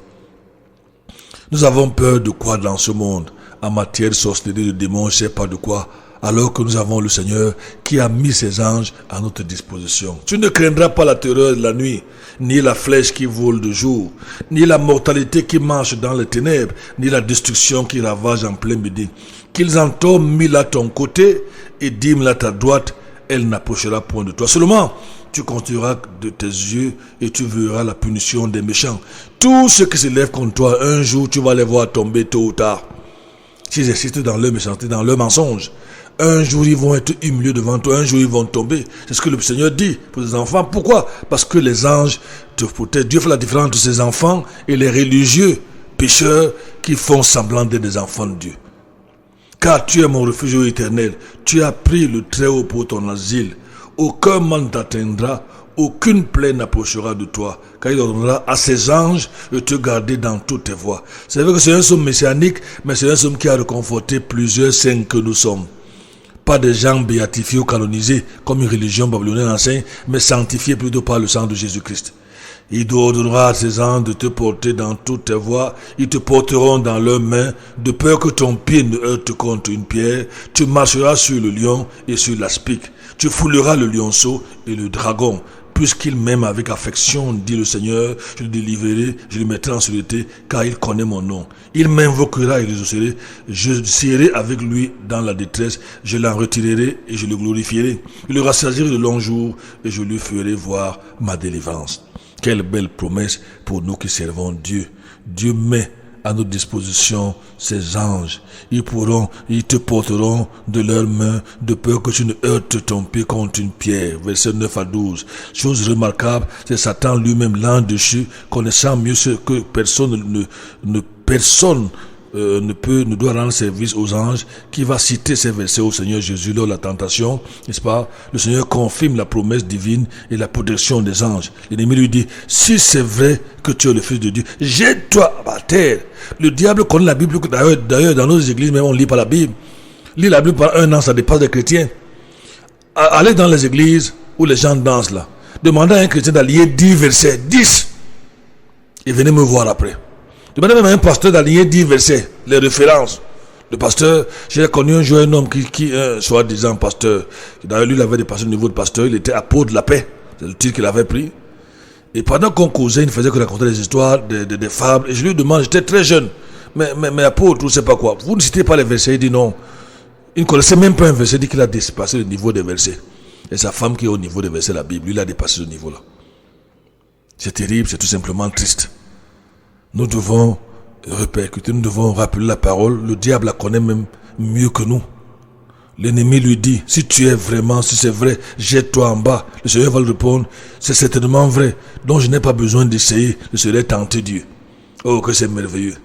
Nous avons peur de quoi dans ce monde? En matière de sorcellerie, de démons, je ne sais pas de quoi. Alors que nous avons le Seigneur qui a mis ses anges à notre disposition. Tu ne craindras pas la terreur de la nuit, ni la flèche qui vole de jour, ni la mortalité qui marche dans les ténèbres, ni la destruction qui ravage en plein midi. Qu'ils en tombent 1000 à ton côté et 10 000 à ta droite, elle n'approchera point de toi. Seulement, tu continueras de tes yeux et tu verras la punition des méchants. Tous ceux qui se lèvent contre toi, un jour tu vas les voir tomber tôt ou tard. S'ils existent dans leur méchanceté, dans leur mensonge, un jour ils vont être humiliés devant toi, un jour ils vont tomber. C'est ce que le Seigneur dit pour les enfants. Pourquoi? Parce que les anges te protègent. Dieu fait la différence entre ses enfants et les religieux pécheurs qui font semblant d'être des enfants de Dieu. Car tu es mon refuge éternel, tu as pris le Très-Haut pour ton asile. Aucun mal ne t'atteindra, aucune plaie n'approchera de toi, car il ordonnera à ses anges de te garder dans toutes tes voies. C'est vrai que c'est un psaume messianique, mais c'est un psaume qui a réconforté plusieurs saints que nous sommes. Pas des gens béatifiés ou canonisés comme une religion babylonienne enseigne, mais sanctifiés plutôt par le sang de Jésus-Christ. Il ordonnera à ces anges de te porter dans toutes tes voies. Ils te porteront dans leurs mains, de peur que ton pied ne heurte contre une pierre. Tu marcheras sur le lion et sur l'aspic. Tu fouleras le lionceau et le dragon. Puisqu'il m'aime avec affection, dit le Seigneur, je le délivrerai, je le mettrai en sûreté, car il connaît mon nom. Il m'invoquera et je serai avec lui dans la détresse, je l'en retirerai et je le glorifierai. Je le rassasierai de longs jours et je lui ferai voir ma délivrance. Quelle belle promesse pour nous qui servons Dieu. Dieu met à notre disposition ces anges. Ils te porteront de leurs mains, de peur que tu ne heurtes ton pied contre une pierre. Versets 9 à 12. Chose remarquable, c'est Satan lui-même, l'ange déchu, connaissant mieux ce que personne ne doit rendre service aux anges, qui va citer ces versets au Seigneur Jésus lors de la tentation, n'est-ce pas? Le Seigneur confirme la promesse divine et la protection des anges. L'ennemi lui dit, si c'est vrai que tu es le Fils de Dieu, jette-toi à terre. Le diable connaît la Bible, d'ailleurs dans nos églises, même on ne lit pas la Bible. Lire la Bible par un an, ça dépasse des chrétiens. Allez dans les églises où les gens dansent là. Demandez à un chrétien d'aligner 10 versets, 10. Et venez me voir après. Demandez même à un pasteur d'aligner 10 versets, les références. Le pasteur, j'ai connu un jour un homme qui soi-disant pasteur, d'ailleurs lui il avait dépassé le niveau de pasteur, il était apôtre de la paix, c'est le titre qu'il avait pris. Et pendant qu'on causait, il ne faisait que raconter des histoires, des fables, et je lui demande, j'étais très jeune, mais apôtre, ou je ne sais pas quoi, vous ne citez pas les versets? Il dit non. Il ne connaissait même pas un verset, il dit qu'il a dépassé le niveau des versets. Et sa femme qui est au niveau des versets de la Bible, lui il a dépassé ce niveau-là. C'est terrible, c'est tout simplement triste. Nous devons répercuter, nous devons rappeler la parole. Le diable la connaît même mieux que nous. L'ennemi lui dit, si c'est vrai, jette-toi en bas. Le Seigneur va lui répondre, c'est certainement vrai, donc je n'ai pas besoin d'essayer, je serai tenté Dieu. Oh, que c'est merveilleux.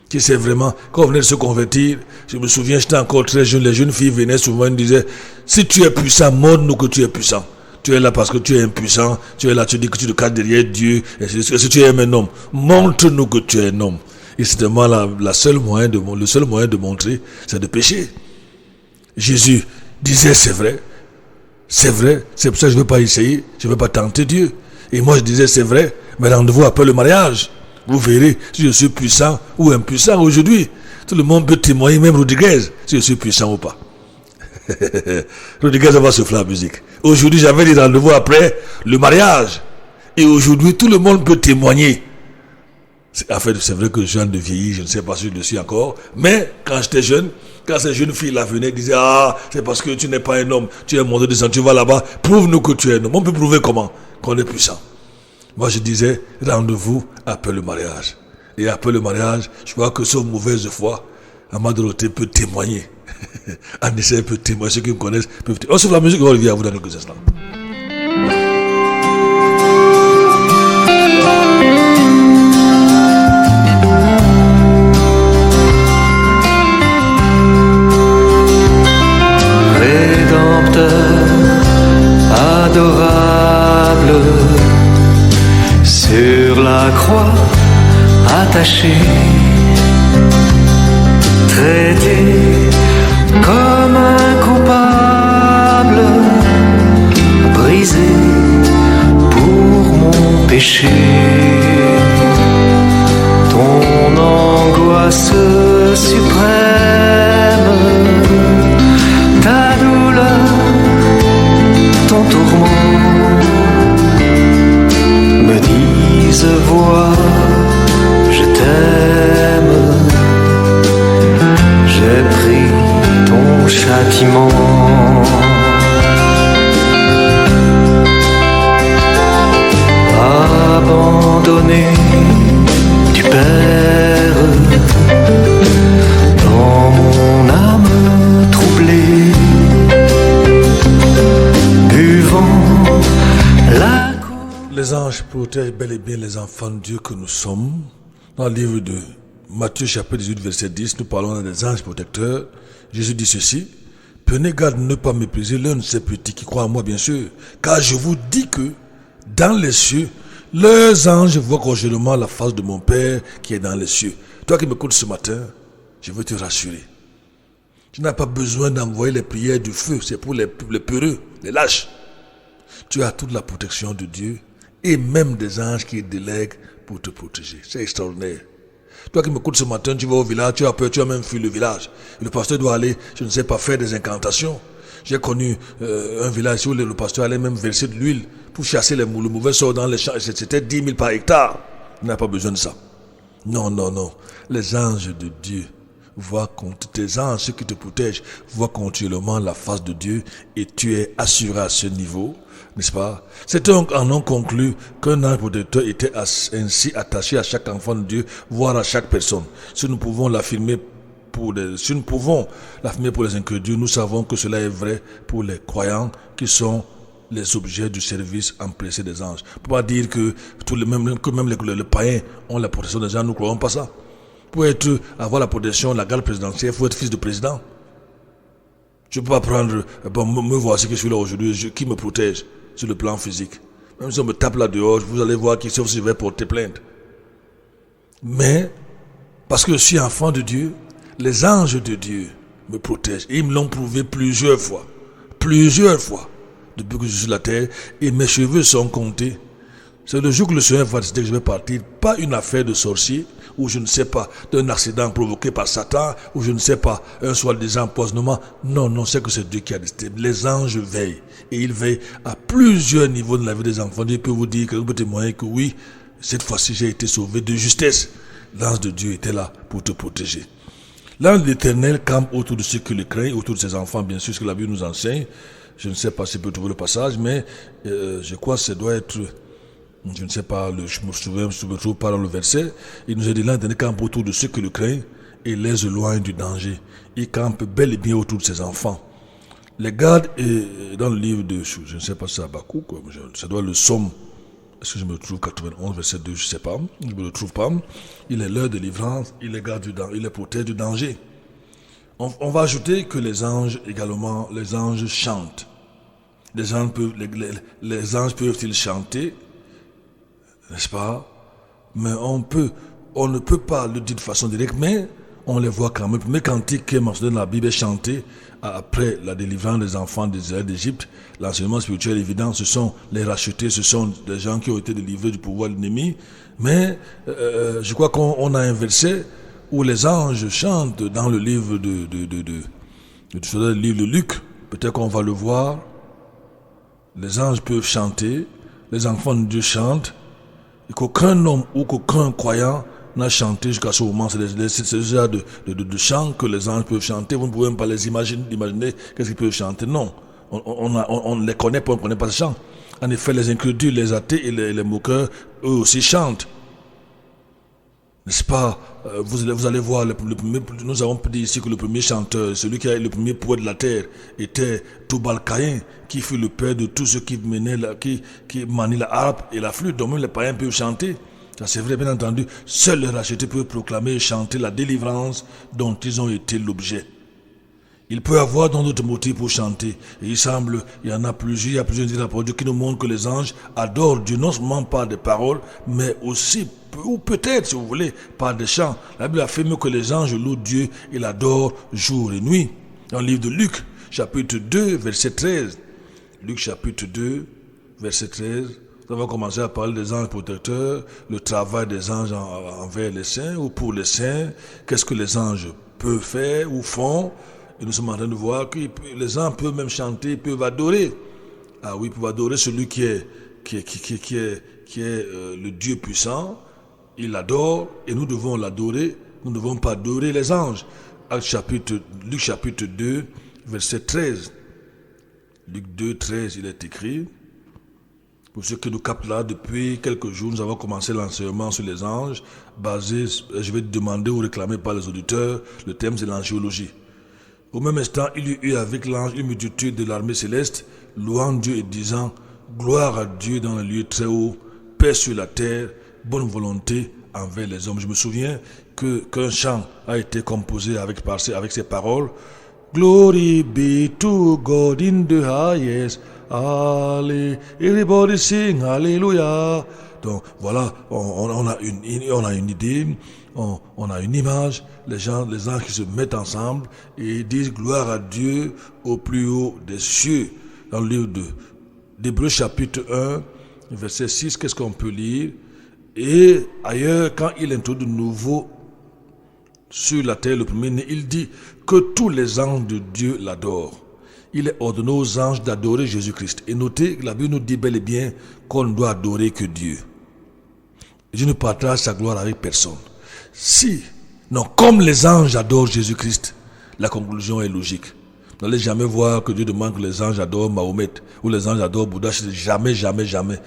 Qui c'est vraiment, quand on venait de se convertir, je me souviens, j'étais encore très jeune, les jeunes filles venaient souvent et me disaient, si tu es puissant, montre-nous que tu es puissant. Tu es là parce que tu es impuissant, tu es là, tu dis que tu te caches derrière Dieu, et si tu es un homme, montre-nous que tu es un homme. Et c'est vraiment le seul moyen de montrer, c'est de pécher. Jésus disait, c'est vrai, c'est pour ça que je ne veux pas essayer, je ne veux pas tenter Dieu. Et moi je disais, c'est vrai, mais rendez-vous après le mariage. Vous verrez si je suis puissant ou impuissant aujourd'hui. Tout le monde peut témoigner, même Rodriguez, si je suis puissant ou pas. Rodriguez va souffler la musique. Aujourd'hui, j'avais des rendez-vous après le mariage. Et aujourd'hui, tout le monde peut témoigner. En fait, c'est vrai que je viens de vieillir, je ne sais pas si je le suis encore. Mais quand j'étais jeune, quand ces jeunes filles là venaient, disaient, ah, c'est parce que tu n'es pas un homme, tu es un monde de sang, tu vas là-bas, prouve-nous que tu es un homme. On peut prouver comment? Qu'on est puissant. Moi, je disais, rendez-vous après le mariage. Et après le mariage, je vois que sans mauvaise foi, Amad Dorothée peut témoigner. Anissa peut témoigner, ceux qui me connaissent peuvent témoigner. On souffle la musique, on revient à vous dans quelques instants. Rédempteur, adorable, sur la croix attaché, traité comme un coupable, brisé pour mon péché. Ton angoisse suprême, ta douleur, ton tourment me disent, vois, je t'aime. J'ai pris ton châtiment. Abandonné du Père, dans mon âme troublée, buvant la coupe. Les anges protègent bel et bien les enfants de Dieu que nous sommes. Dans le livre de Matthieu chapitre 18 verset 10, nous parlons des anges protecteurs. Jésus dit ceci, prenez garde de ne pas mépriser l'un de ces petits qui croient en moi bien sûr, car je vous dis que dans les cieux, leurs anges voient continuellement la face de mon Père qui est dans les cieux. Toi qui m'écoutes ce matin, je veux te rassurer. Tu n'as pas besoin d'envoyer les prières du feu. C'est pour les peureux, les lâches. Tu as toute la protection de Dieu et même des anges qui délèguent pour te protéger. C'est extraordinaire. Toi qui m'écoutes ce matin, tu vas au village, tu as peur, tu as même fui le village. Et le pasteur doit aller, je ne sais pas, faire des incantations. J'ai connu un village où le pasteur allait même verser de l'huile pour chasser le mauvais sort dans les champs. C'était 10 000 par hectare. Il n'a pas besoin de ça. Non. Les anges de Dieu voient tes anges, ceux qui te protègent, voient continuellement la face de Dieu et tu es assuré à ce niveau. N'est-ce pas? C'est donc en non conclu qu'un ange protecteur était ainsi attaché à chaque enfant de Dieu, voire à chaque personne. Si nous pouvons l'affirmer pour les incrédules, nous savons que cela est vrai pour les croyants qui sont les objets du service empressé des anges. On ne peut pas dire que même les païens ont la protection des anges, nous ne croyons pas ça. Pour avoir la protection, la garde présidentielle, il faut être fils de président. Je ne peux pas prendre, me voici que je suis là aujourd'hui, qui me protège sur le plan physique. Même si on me tape là dehors, vous allez voir qui sauf si je vais porter plainte. Mais, parce que je suis enfant de Dieu, les anges de Dieu me protègent. Et ils me l'ont prouvé plusieurs fois, depuis que je suis sur la terre, et mes cheveux sont comptés. C'est le jour que le Seigneur va décider que je vais partir, pas une affaire de sorcier, ou je ne sais pas, d'un accident provoqué par Satan, ou je ne sais pas, un soi-disant empoisonnement. Non, c'est que c'est Dieu qui a décidé. Les anges veillent, et ils veillent à plusieurs niveaux de la vie des enfants. Dieu peut vous dire, que peut témoigner que oui, cette fois-ci j'ai été sauvé de justesse. L'ange de Dieu était là pour te protéger. L'ange de l'Éternel campe autour de ceux qui le craignent, autour de ses enfants, bien sûr, ce que la Bible nous enseigne. Je ne sais pas si je peux trouver le passage, mais je crois que ça doit être... Je ne sais pas, je me trouve pas dans le verset. Il nous a dit l'un des campe autour de ceux qui le craignent et les éloigne du danger. Il campe bel et bien autour de ses enfants. Les gardes, dans le livre de, je ne sais pas si c'est Habakkuk, ça doit être le Somme, est-ce que je me trouve 91, verset 2, je ne sais pas, je ne me le trouve pas. Il est leur délivrance, il les garde il les protège du danger. On va ajouter que les anges également, les anges chantent. Les anges peuvent-ils chanter? N'est-ce pas? Mais on ne peut pas le dire de façon directe, mais on les voit quand même. Le premier cantique qui est mentionné dans la Bible est chanté après la délivrance des enfants d'Israël d'Égypte. L'enseignement spirituel évident, ce sont les rachetés, ce sont des gens qui ont été délivrés du pouvoir de l'ennemi. Mais je crois qu'on a un verset où les anges chantent dans le livre le livre de Luc. Peut-être qu'on va le voir. Les anges peuvent chanter, les enfants de Dieu chantent. Et qu'aucun homme ou qu'aucun croyant n'a chanté jusqu'à ce moment. C'est ce genre de chants que les anges peuvent chanter. Vous ne pouvez même pas les imaginer qu'est-ce qu'ils peuvent chanter. Non, on ne les connaît pas, on ne connaît pas ces chants. En effet, les incrédules, les athées et les moqueurs, eux aussi chantent. N'est-ce pas? Vous allez voir, nous avons dit ici que le premier chanteur, celui qui a le premier poète de la terre, était Tubal-Caïn, qui fut le père de tous ceux qui manient la harpe et la flûte. Donc même les païens peuvent chanter. Ça c'est vrai, bien entendu. Seuls les rachetés peuvent proclamer et chanter la délivrance dont ils ont été l'objet. Il peut y avoir d'autres motifs pour chanter. Et il y en a plusieurs, il y a plusieurs rapports qui nous montrent que les anges adorent Dieu, non seulement par des paroles, mais aussi, ou peut-être, si vous voulez, par des chants. La Bible affirme que les anges louent Dieu et l'adorent jour et nuit. Dans le livre de Luc, chapitre 2, verset 13. Luc, chapitre 2, verset 13. Nous avons commencé à parler des anges protecteurs, le travail des anges envers les saints ou pour les saints. Qu'est-ce que les anges peuvent faire ou font? Et nous sommes en train de voir que les anges peuvent même chanter, ils peuvent adorer. Ah oui, ils peuvent adorer celui qui est le Dieu puissant. Il l'adore et nous devons l'adorer. Nous ne devons pas adorer les anges. Luc chapitre 2, verset 13. Luc 2, 13, il est écrit. Pour ceux qui nous captent là, depuis quelques jours, nous avons commencé l'enseignement sur les anges, basé, je vais demander ou réclamer par les auditeurs, le thème c'est l'angiologie. Au même instant, il y eut avec l'ange une multitude de l'armée céleste, louant Dieu et disant, gloire à Dieu dans le lieu très haut, paix sur la terre, bonne volonté envers les hommes. Je me souviens qu'un chant a été composé avec ces paroles. Glory be to God in the highest. Allez, everybody sing, Alléluia. Donc voilà, on a une idée, on a une image, les anges qui se mettent ensemble et disent gloire à Dieu au plus haut des cieux. Dans le livre d'Hébreux chapitre 1, verset 6, qu'est-ce qu'on peut lire? Et ailleurs, quand il introduit de nouveau sur la terre le premier-né, il dit que tous les anges de Dieu l'adorent. Il est ordonné aux anges d'adorer Jésus-Christ. Et notez que la Bible nous dit bel et bien qu'on ne doit adorer que Dieu. Dieu ne partage sa gloire avec personne. Comme les anges adorent Jésus-Christ, la conclusion est logique. Vous n'allez jamais voir que Dieu demande que les anges adorent Mahomet ou les anges adorent Bouddha. Jamais, jamais, jamais.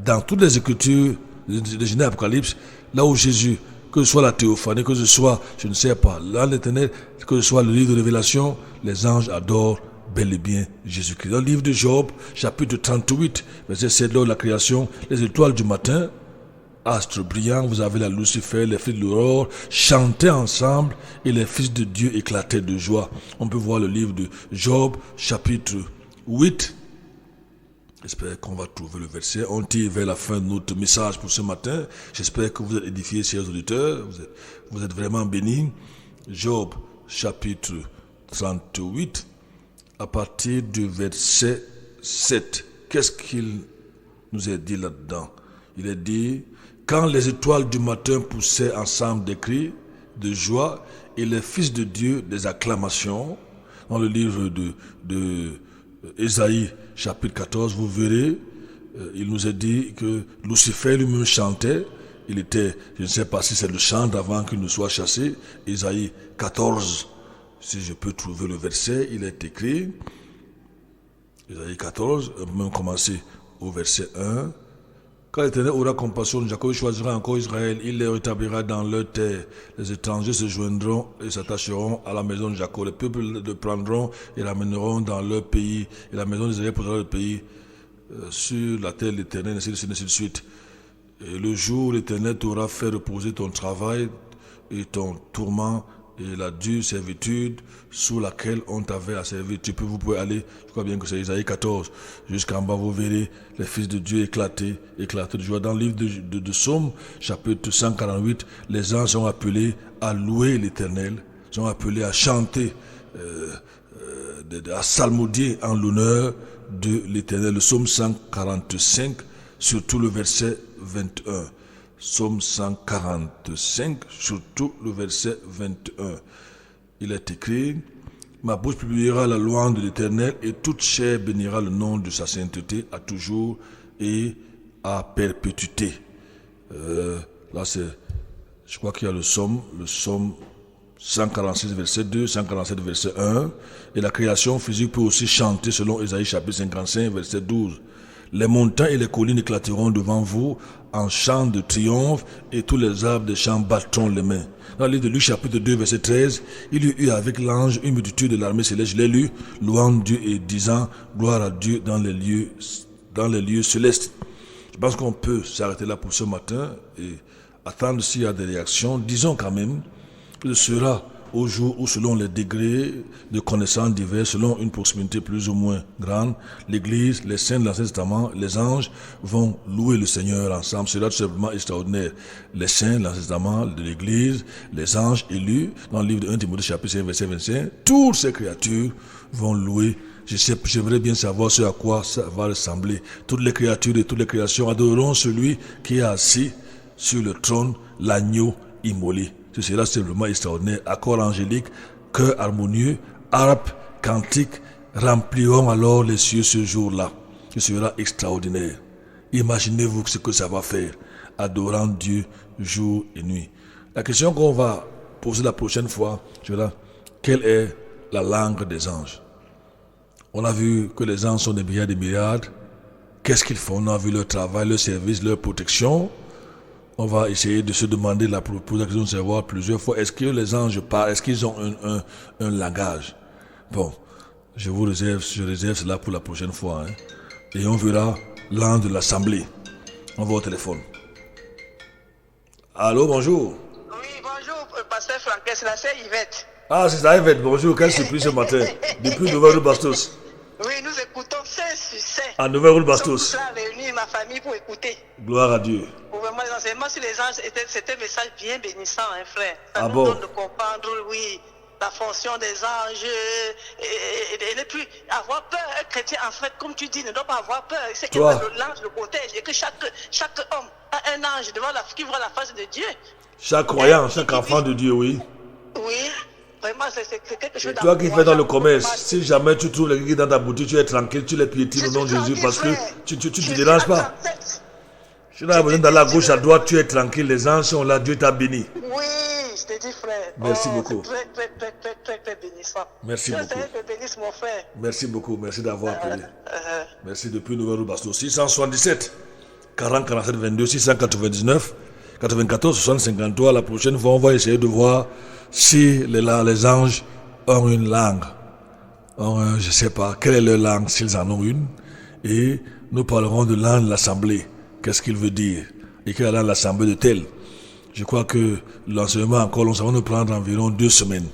Dans toutes les Écritures de Genèse et Apocalypse, là où Jésus, que ce soit la théophanie, que ce soit, je ne sais pas, là l'Éternel, que ce soit le livre de Révélation, les anges adorent bel et bien Jésus-Christ. Dans le livre de Job, chapitre 38, verset 7, lors de la création, les étoiles du matin, astres brillants, vous avez la Lucifer, les fils de l'aurore, chantaient ensemble et les fils de Dieu éclataient de joie. On peut voir le livre de Job, chapitre 8. J'espère qu'on va trouver le verset. On tire vers la fin de notre message pour ce matin. J'espère que vous êtes édifiés, chers auditeurs. Vous êtes vraiment bénis. Job, chapitre 38, à partir du verset 7. Qu'est-ce qu'il nous est dit là-dedans? Il est dit, quand les étoiles du matin poussaient ensemble des cris de joie et les fils de Dieu des acclamations, dans le livre de Ésaïe, chapitre 14, vous verrez, il nous est dit que Lucifer lui-même chantait. Il était, je ne sais pas si c'est le chant d'avant qu'il ne soit chassé. Ésaïe 14, si je peux trouver le verset, il est écrit. Ésaïe 14, on peut même commencer au verset 1. Quand l'Éternel aura compassion de Jacob, il choisira encore Israël, il les rétablira dans leur terre. Les étrangers se joindront et s'attacheront à la maison de Jacob. Les peuples le prendront et l'amèneront dans leur pays. Et la maison d'Israël posera le pays sur la terre de l'Éternel, ainsi de suite. Et le jour où l'Éternel t'aura fait reposer ton travail et ton tourment et la dure servitude sous laquelle on t'avait asservi. Vous pouvez aller, je crois bien que c'est Isaïe 14, jusqu'en bas, vous verrez les fils de Dieu éclater de joie. Dans le livre de Psaume, chapitre 148, les anges sont appelés à louer l'Éternel, sont appelés à chanter, à psalmodier en l'honneur de l'Éternel. Le Psaume 145, surtout le verset 21. Psaume 145, surtout le verset 21. Il est écrit, ma bouche publiera la louange de l'Éternel et toute chair bénira le nom de sa sainteté à toujours et à perpétuité. Là c'est, je crois qu'il y a le psaume 146 verset 2, 147 verset 1. Et la création physique peut aussi chanter selon Ésaïe chapitre 55 verset 12. Les montagnes et les collines éclateront devant vous en chant de triomphe et tous les arbres des champs battront les mains. Dans le livre de Luc chapitre 2 verset 13, il y eut avec l'ange une multitude de l'armée céleste. Je l'ai lu, louant Dieu et disant gloire à Dieu dans les lieux célestes. Je pense qu'on peut s'arrêter là pour ce matin et attendre s'il y a des réactions. Disons quand même que ce sera au jour où, selon les degrés de connaissances divers, selon une proximité plus ou moins grande, l'Église, les saints de l'Ancien Testament, les anges vont louer le Seigneur ensemble. C'est là tout simplement extraordinaire. Les saints de l'Ancien Testament, de l'Église, les anges élus, dans le livre de 1 Timothée chapitre 5 verset 25, toutes ces créatures vont louer. J'aimerais bien savoir ce à quoi ça va ressembler. Toutes les créatures et toutes les créations adoreront celui qui est assis sur le trône, l'agneau immolé. Ce sera simplement extraordinaire. Accords angéliques, chœurs harmonieux, harpes, cantiques rempliront alors les cieux ce jour-là. Ce sera extraordinaire. Imaginez-vous ce que ça va faire, adorant Dieu jour et nuit. La question qu'on va poser la prochaine fois, sera quelle est la langue des anges? On a vu que les anges sont des milliards et des milliards. Qu'est-ce qu'ils font? On a vu leur travail, leur service, leur protection. On va essayer de se demander la question de savoir plusieurs fois, est-ce que les anges parlent, est-ce qu'ils ont un langage? Bon, je réserve cela pour la prochaine fois. Et on verra l'ange de l'assemblée. On va au téléphone. Allô, bonjour. Oui, bonjour, pasteur Franquet, c'est Yvette. Ah, c'est ça, Yvette, bonjour, quelle surprise ce matin, depuis Nouvelle-Rue Bastos. Oui, nous écoutons 5 sur 5. À Nouvelle-Rue Bastos. Nous sommes tous là réunis, ma famille pour écouter. Gloire à Dieu. Pour vraiment, les enseignements sur les anges, c'était un message bien bénissant, hein, frère. Ça Ah nous bon? donne de comprendre, oui, la fonction des anges et ne plus avoir peur. Un chrétien, en fait, comme tu dis, ne doit pas avoir peur. C'est que Toi. l'ange le protège et que chaque homme a un ange devant qui voit la face de Dieu. Chaque croyant, chaque enfant de Dieu, oui. Oui, vraiment, c'est quelque chose Et toi qui fais dans le commerce, d'encourageant. si jamais tu trouves les guides dans ta boutique, tu es tranquille, tu les piétines au nom de Jésus parce que tu te déranges pas. Si tu as besoin d'aller à gauche, à droite, tu es tranquille, les anges sont là, Dieu t'a béni. Oui, je te dis, frère. Merci beaucoup. C'est très bénissant. Merci Dieu beaucoup. te bénisse, mon frère. Merci beaucoup, merci d'avoir appelé. Merci depuis Nouvelle Basto. 677 40 47 22 699 94 60 53. La prochaine fois, on va essayer de voir si les anges ont une langue. Je ne sais pas quelle est leur langue, s'ils en ont une. Et nous parlerons de langue de l'assemblée. Qu'est-ce qu'il veut dire? Et quelle est la langue de l'assemblée de tel? Je crois que l'enseignement encore, ça va nous prendre environ 2 semaines.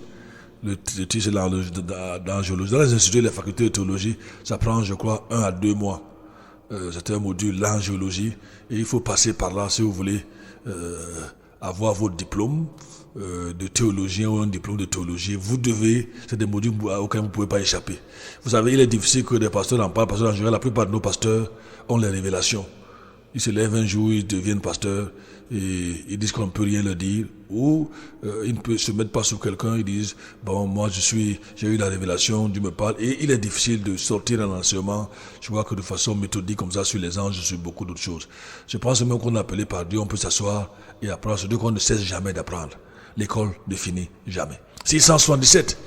Le titre, c'est l'angéologie. Dans les instituts et les facultés de théologie, ça prend, je crois, 1 à 2 mois. C'est un module, l'angéologie. Et il faut passer par là si vous voulez avoir votre diplôme de théologien ou un diplôme de théologie. Vous devez, c'est des modules auxquels vous ne pouvez pas échapper. Vous savez, il est difficile que des pasteurs en parlent, parce que en général, la plupart de nos pasteurs ont les révélations. Ils se lèvent un jour, ils deviennent pasteurs et ils disent qu'on ne peut rien leur dire, ou ils ne se mettent pas sur quelqu'un, ils disent bon, moi j'ai eu la révélation, Dieu me parle, et il est difficile de sortir un enseignement, je vois que de façon méthodique comme ça sur les anges, sur beaucoup d'autres choses. Je pense même qu'on est appelé par Dieu, on peut s'asseoir et apprendre, c'est Dieu qu'on ne cesse jamais d'apprendre. L'école ne finit jamais. 677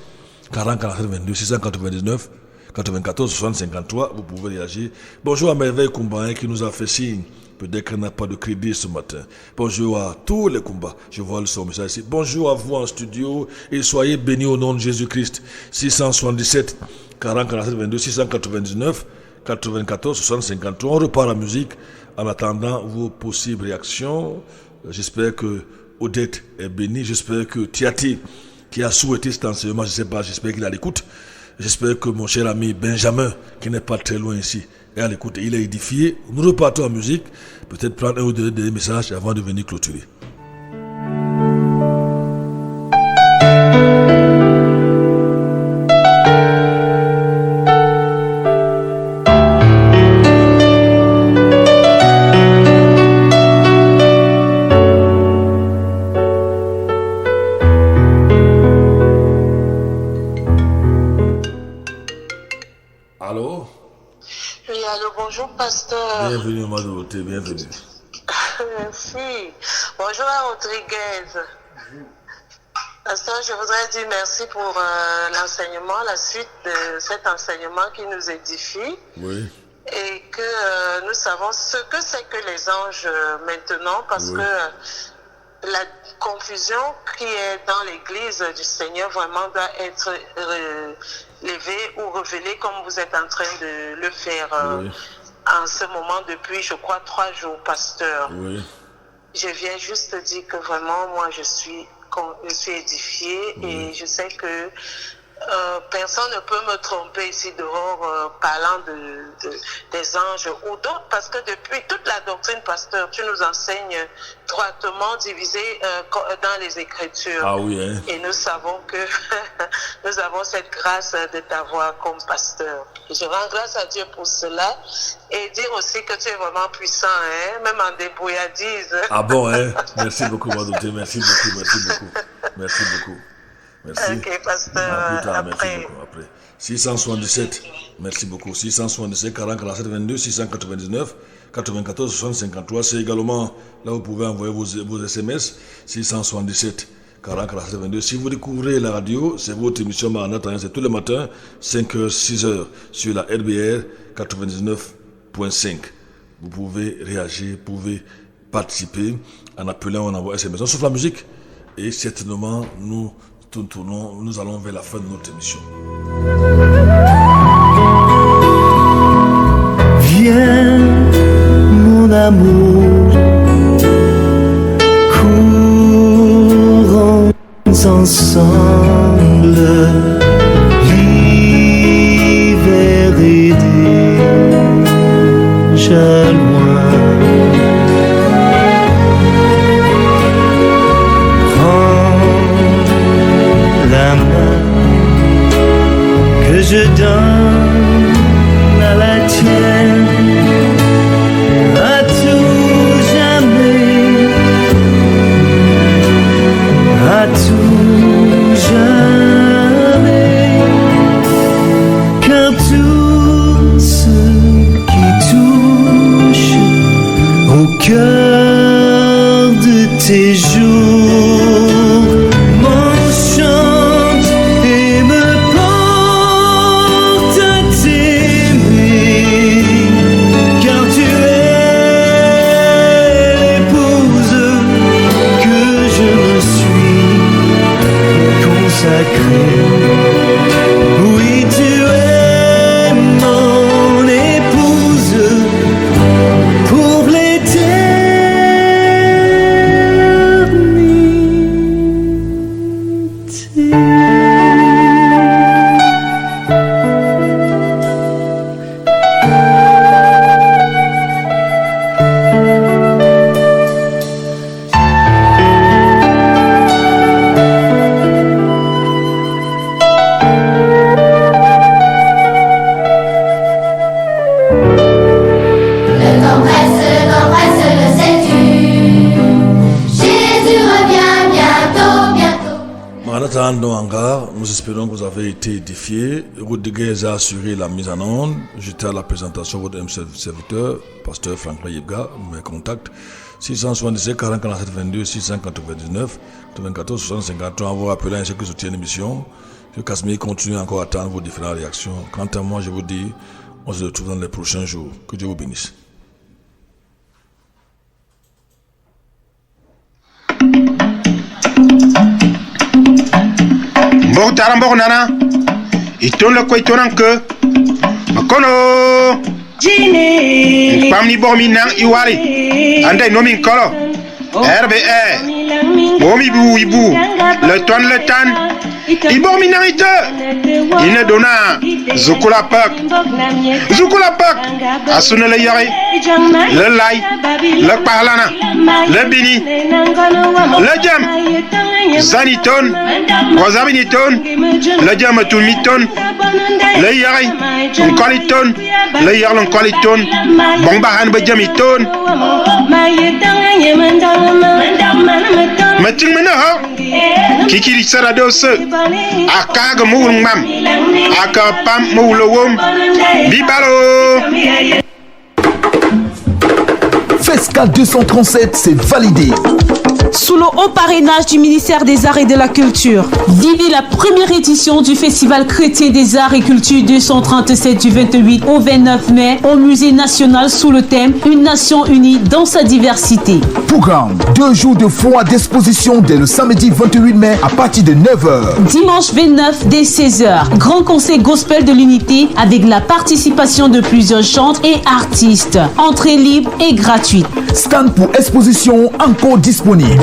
40 47 22 699 94 60 53, vous pouvez réagir. Bonjour à Merveille Koumbain qui nous a fait signe. Peut-être qu'elle n'a pas de crédit ce matin. Bonjour à tous les combats. Je vois son message ici. Bonjour à vous en studio et soyez bénis au nom de Jésus-Christ. 677 40 47 22 699 94 60 53. On repart la musique en attendant vos possibles réactions. J'espère que Odette est bénie. J'espère que Tiati, qui a souhaité cet enseignement, je ne sais pas, j'espère qu'il est à l'écoute. J'espère que mon cher ami Benjamin, qui n'est pas très loin ici, est à l'écoute et il est édifié. Nous repartons en musique, peut-être prendre un ou deux messages avant de venir clôturer. Allô? Oui, allô, bonjour, pasteur. Bienvenue, Madouté, bienvenue. Merci. Bonjour à Rodriguez. Pasteur, je voudrais dire merci pour l'enseignement, la suite de cet enseignement qui nous édifie. Oui. Et que nous savons ce que c'est que les anges maintenant, parce Oui. que la confusion qui est dans l'église du Seigneur vraiment doit être relevée ou révélée comme vous êtes en train de le faire Oui. en ce moment depuis, je crois, 3 jours, pasteur. Oui. Je viens juste dire que vraiment, moi, je suis édifiée et je sais que personne ne peut me tromper ici dehors parlant des anges ou d'autres, parce que depuis toute la doctrine, pasteur, tu nous enseignes droitement divisé dans les Écritures. Ah oui, hein. Et nous savons que nous avons cette grâce de t'avoir comme pasteur. Et je rends grâce à Dieu pour cela et dire aussi que tu es vraiment puissant, hein, même en débrouillardise. Ah bon, hein? Merci beaucoup, Madouté, merci beaucoup, merci beaucoup. Merci beaucoup. Merci. Ok, pasteur, À plus tard, merci après. beaucoup. Après. 677, merci beaucoup. 677 40 47 22 699 94 60 53. C'est également là où vous pouvez envoyer vos SMS. 677 40 47 22. Si vous découvrez la radio, c'est votre émission Maranatha. C'est tous les matins, 5h, 6h sur la RBR 99.5. Vous pouvez réagir, vous pouvez participer en appelant, en envoyant SMS. On souffle la musique et certainement nous allons vers la fin de notre émission. Viens, mon amour, courons ensemble, l'hiver est déjà loin. je donne à la tienne, à tout jamais, à tout jamais, car tout ce qui touche au cœur de tes jours m'enchante et me porte à t'aimer, car tu es l'épouse que je me suis consacrée. Oui, tu es mon épouse pour Nous espérons que vous avez été édifiés. Rodriguez a assuré la mise en onde. J'étais à la présentation de votre serviteur, pasteur Franklin Yebga. Mes contacts 677 40 47 22 699 94 60 53. On vous rappelle ainsi que soutient l'émission. Que Casimir continue encore à attendre vos différentes réactions. Quant à moi, je vous dis, on se retrouve dans les prochains jours. Que Dieu vous bénisse. Mbok tara mbok nana iton le koy tonan ke makono jine pamni bo mi nang iwari ande no min kolo RBE bomi bu ibu le ton le tan ibo mi nang ite ine dona zukula pak asuna le yari le lay le parlana le bini le jam Zaniton, Rosabiniton, le diamaton miton, le yari, un qualiton, le yarlon qualiton, bombahan bejamiton. Mating menaha, kiki sarados, akag moulum mam, akapam moulowom, bibalo. FESCA 237, c'est validé. Sous le haut parrainage du ministère des Arts et de la Culture, vivez la première édition du Festival chrétien des Arts et Culture 237 du 28 au 29 mai au Musée national sous le thème Une nation unie dans sa diversité. Programme, 2 jours de foire d'exposition dès le samedi 28 mai à partir de 9h. Dimanche 29 dès 16h, grand concert gospel de l'unité avec la participation de plusieurs chantres et artistes. Entrée libre et gratuite. Stand pour exposition encore disponible.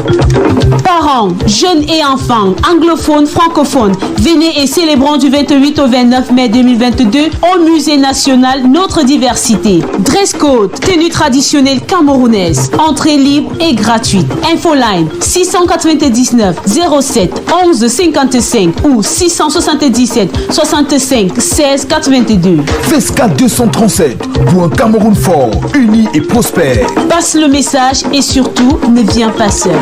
Parents, jeunes et enfants, anglophones, francophones, venez et célébrons du 28 au 29 mai 2022 au Musée national Notre Diversité. Dress code, tenue traditionnelle camerounaise, entrée libre et gratuite. Infoline 699 07 11 55 ou 677 65 16 82. FESCA 237 pour un Cameroun fort, uni et prospère. Passe le message et surtout ne viens pas seul.